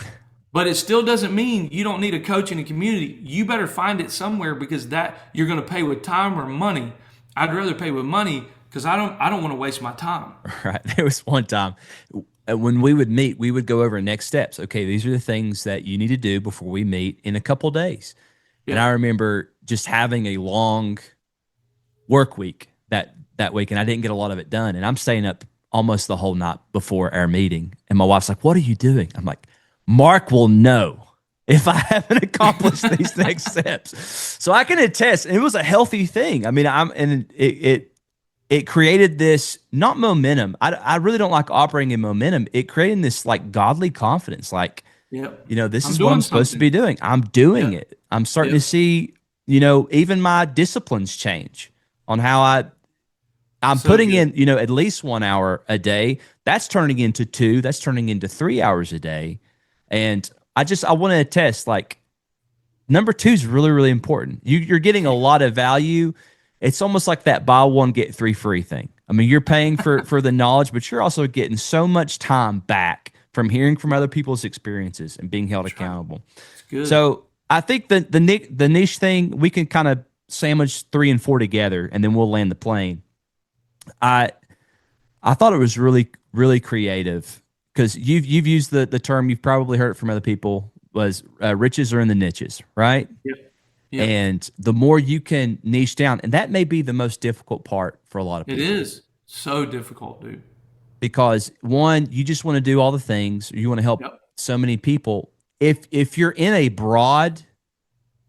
B: But it still doesn't mean you don't need a coach in a community. You better find it somewhere, because that you're going to pay with time or money. I'd rather pay with money, because I don't want to waste my time.
A: Right. There was one time when we would meet, we would go over next steps. Okay, these are the things that you need to do before we meet in a couple of days. Yeah. And I remember just having a long work week that week, and I didn't get a lot of it done. And I'm staying up almost the whole night before our meeting. And my wife's like, "What are you doing?" I'm like, "Mark will know if I haven't accomplished these next steps." So I can attest, and it was a healthy thing. I mean, it created this, not momentum. I really don't like operating in momentum. It created this like godly confidence. Like, this is what I'm supposed to be doing. I'm doing it. I'm starting to see, even my disciplines change on how I'm so putting in, at least 1 hour a day. That's turning into 2. That's turning into 3 hours a day. And I want to attest, like, number 2 is really, really important. You're getting a lot of value. It's almost like that buy one, get 3 free thing. I mean, you're paying for the knowledge, but you're also getting so much time back from hearing from other people's experiences and being held accountable.
B: Good.
A: So I think the niche thing, we can kind of sandwich 3 and 4 together, and then we'll land the plane. I thought it was really, really creative, because you've used the term, you've probably heard it from other people, was riches are in the niches, right?
B: Yep.
A: And the more you can niche down, and that may be the most difficult part for a lot of people.
B: It is so difficult, dude.
A: Because one, you just want to do all the things. You want to help so many people. If you're in a broad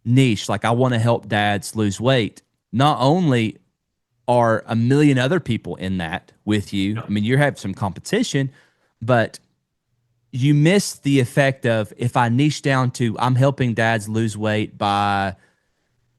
A: niche, like I want to help dads lose weight, not only are a million other people in that with you. I mean, you have some competition, but you miss the effect of, if I niche down to, I'm helping dads lose weight by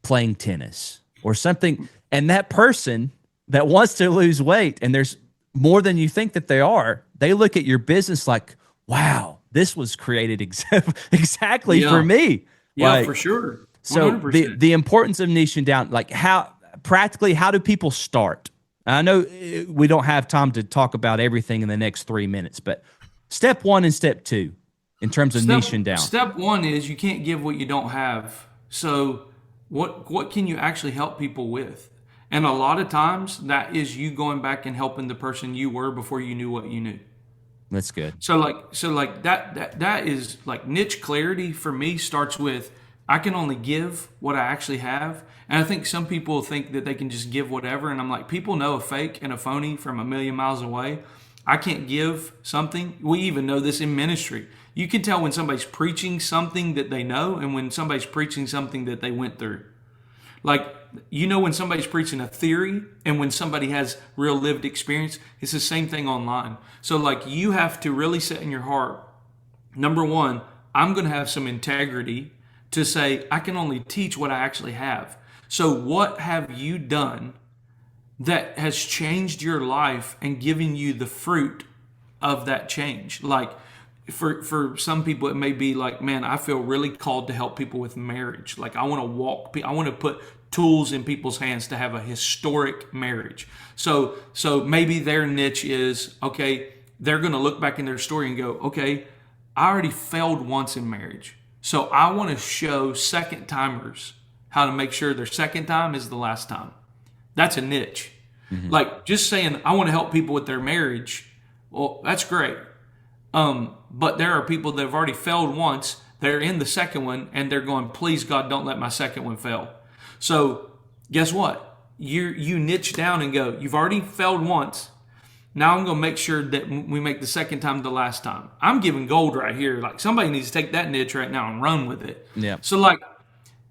A: playing tennis or something, and that person that wants to lose weight, and there's more than you think that they are, they look at your business like, wow, this was created exactly for me.
B: Yeah,
A: like,
B: for sure. 100%.
A: So the importance of niching down, like how do people start? I know we don't have time to talk about everything in the next 3 minutes, but step 1 and step 2 in terms of niching down.
B: Step 1 is you can't give what you don't have. So what can you actually help people with? And a lot of times that is you going back and helping the person you were before you knew what you knew.
A: That's good.
B: So that is like niche clarity for me starts with, I can only give what I actually have. And I think some people think that they can just give whatever. And I'm like, people know a fake and a phony from a million miles away. I can't give something. We even know this in ministry. You can tell when somebody's preaching something that they know and when somebody's preaching something that they went through. Like, when somebody's preaching a theory and when somebody has real lived experience, it's the same thing online. So like, you have to really set in your heart, number 1, I'm going to have some integrity to say, I can only teach what I actually have. So what have you done that has changed your life and given you the fruit of that change? Like, for some people, it may be like, man, I feel really called to help people with marriage. Like, I want to put tools in people's hands to have a historic marriage. So maybe their niche is, okay, they're going to look back in their story and go, okay, I already failed once in marriage. So I want to show second timers how to make sure their second time is the last time. That's a niche. Mm-hmm. Like, just saying, I want to help people with their marriage. Well, that's great. But there are people that have already failed once. They're in the second one and they're going, please God, don't let my second one fail. So guess what? You niche down and go, you've already failed once. Now I'm going to make sure that we make the second time the last time. I'm giving gold right here. Like, somebody needs to take that niche right now and run with it.
A: Yeah.
B: So like,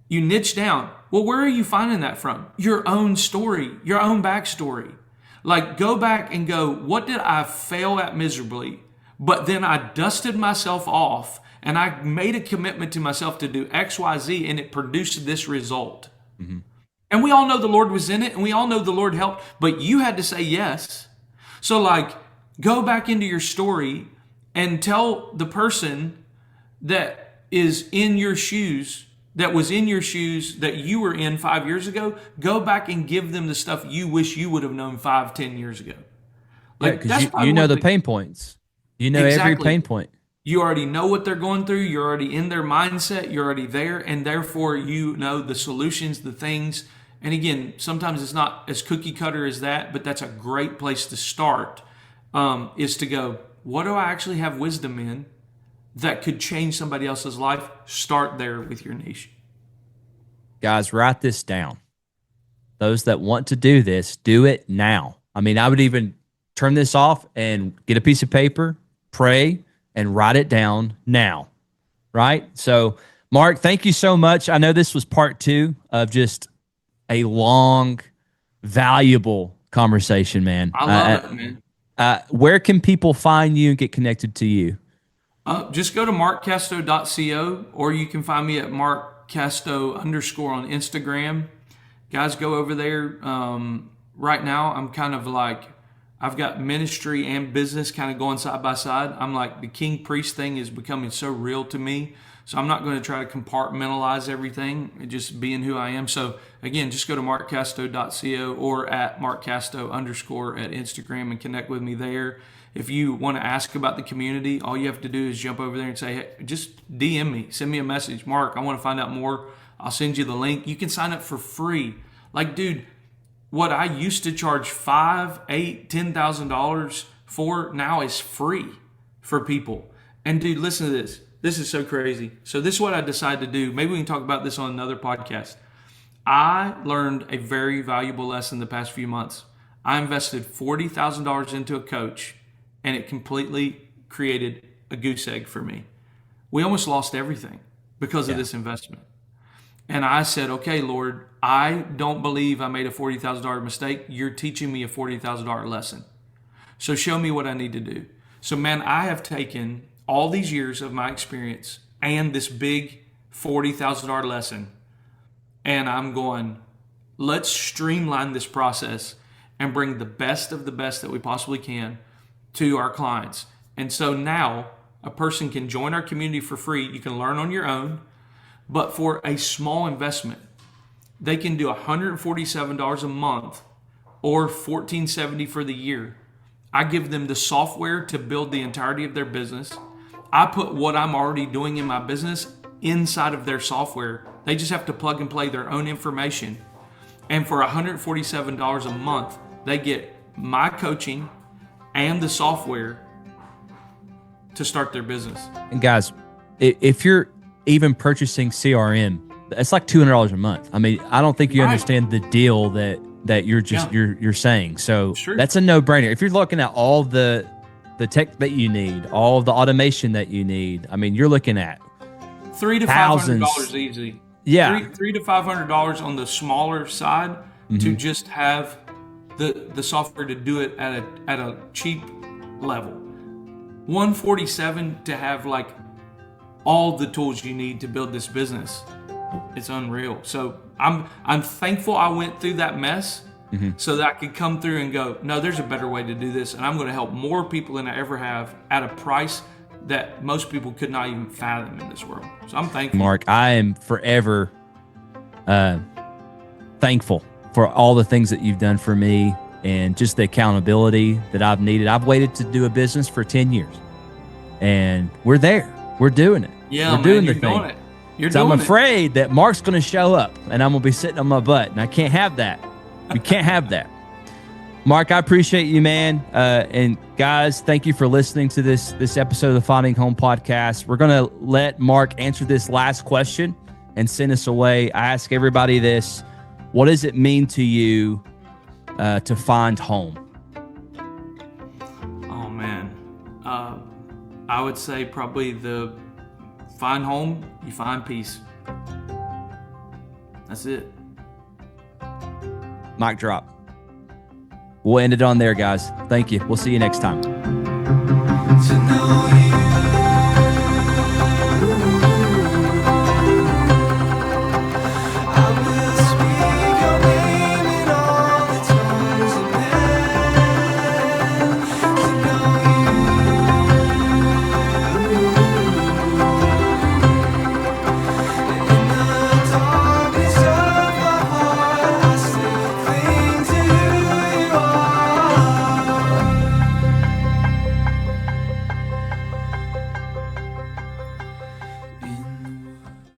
B: you niche down. Well, where are you finding that from? Your own story, your own backstory. Like, go back and go, what did I fail at miserably? But then I dusted myself off and I made a commitment to myself to do X, Y, Z, and it produced this result. Mm-hmm. And we all know the Lord was in it and we all know the Lord helped, but you had to say yes. So like, go back into your story and tell the person that is in your shoes, that was in your shoes that you were in 5 years ago, go back and give them the stuff you wish you would have known 5, 10 years ago.
A: Like, because you know the pain points. You know every pain point.
B: You already know what they're going through. You're already in their mindset. You're already there. And therefore, you know the solutions, the things. And again, sometimes it's not as cookie cutter as that, but that's a great place to start, is to go, what do I actually have wisdom in that could change somebody else's life? Start there with your niche.
A: Guys, write this down. Those that want to do this, do it now. I mean, I would even turn this off and get a piece of paper, pray, and write it down now, right? So, Mark, thank you so much. I know this was part 2 of just a long, valuable conversation, man.
B: I love it, man.
A: Where can people find you and get connected to you?
B: Just go to markcasto.co, or you can find me at markcasto_ on Instagram. Guys, go over there. Right now, I'm kind of like, I've got ministry and business kind of going side by side. I'm like, the king priest thing is becoming so real to me. So I'm not going to try to compartmentalize everything, just being who I am. So again, just go to markcasto.co or at markcasto_ at Instagram and connect with me there. If you want to ask about the community, all you have to do is jump over there and say, hey, just DM me, send me a message. Mark, I want to find out more. I'll send you the link. You can sign up for free. Like, dude, what I used to charge $5,000, $8,000, $10,000 for now is free for people. And dude, listen to this. This is so crazy. So this is what I decided to do. Maybe we can talk about this on another podcast. I learned a very valuable lesson the past few months. I invested $40,000 into a coach, and it completely created a goose egg for me. We almost lost everything because of this investment. And I said, okay, Lord, I don't believe I made a $40,000 mistake. You're teaching me a $40,000 lesson. So show me what I need to do. So, man, I have taken all these years of my experience and this big $40,000 lesson, and I'm going, let's streamline this process and bring the best of the best that we possibly can to our clients. And so now a person can join our community for free. You can learn on your own, but for a small investment, they can do $147 a month or $1,470 for the year. I give them the software to build the entirety of their business. I put what I'm already doing in my business inside of their software. They just have to plug and play their own information. And for $147 a month, they get my coaching and the software to start their business.
A: And guys, if you're even purchasing CRM, it's like $200 a month. I mean, I don't think you understand the deal that you're just you're saying. So that's a no-brainer. If you're looking at all the tech that you need, all of the automation that you need, I mean, you're looking at
B: $300 to $500 easy.
A: Yeah,
B: $300 to $500 on the smaller side to just have the software to do it at a cheap level. $147 to have like all the tools you need to build this business. It's unreal. So I'm thankful I went through that mess so that I could come through and go, no, there's a better way to do this, and I'm going to help more people than I ever have at a price that most people could not even fathom in this world. So I'm thankful.
A: Mark, I am forever thankful for all the things that you've done for me and just the accountability that I've needed. I've waited to do a business for 10 years, and we're there. We're doing it.
B: Yeah,
A: we're doing the
B: you're
A: thing.
B: doing it. You're
A: So
B: doing
A: I'm afraid that Mark's going to show up and I'm going to be sitting on my butt, and I can't have that. We can't have that. Mark, I appreciate you, man. And guys, thank you for listening to this episode of the Finding Home podcast. We're going to let Mark answer this last question and send us away. I ask everybody this: what does it mean to you to find home?
B: Oh man, I would say probably find home, you find peace. That's it.
A: Mic drop. We'll end it on there, guys. Thank you. We'll see you next time.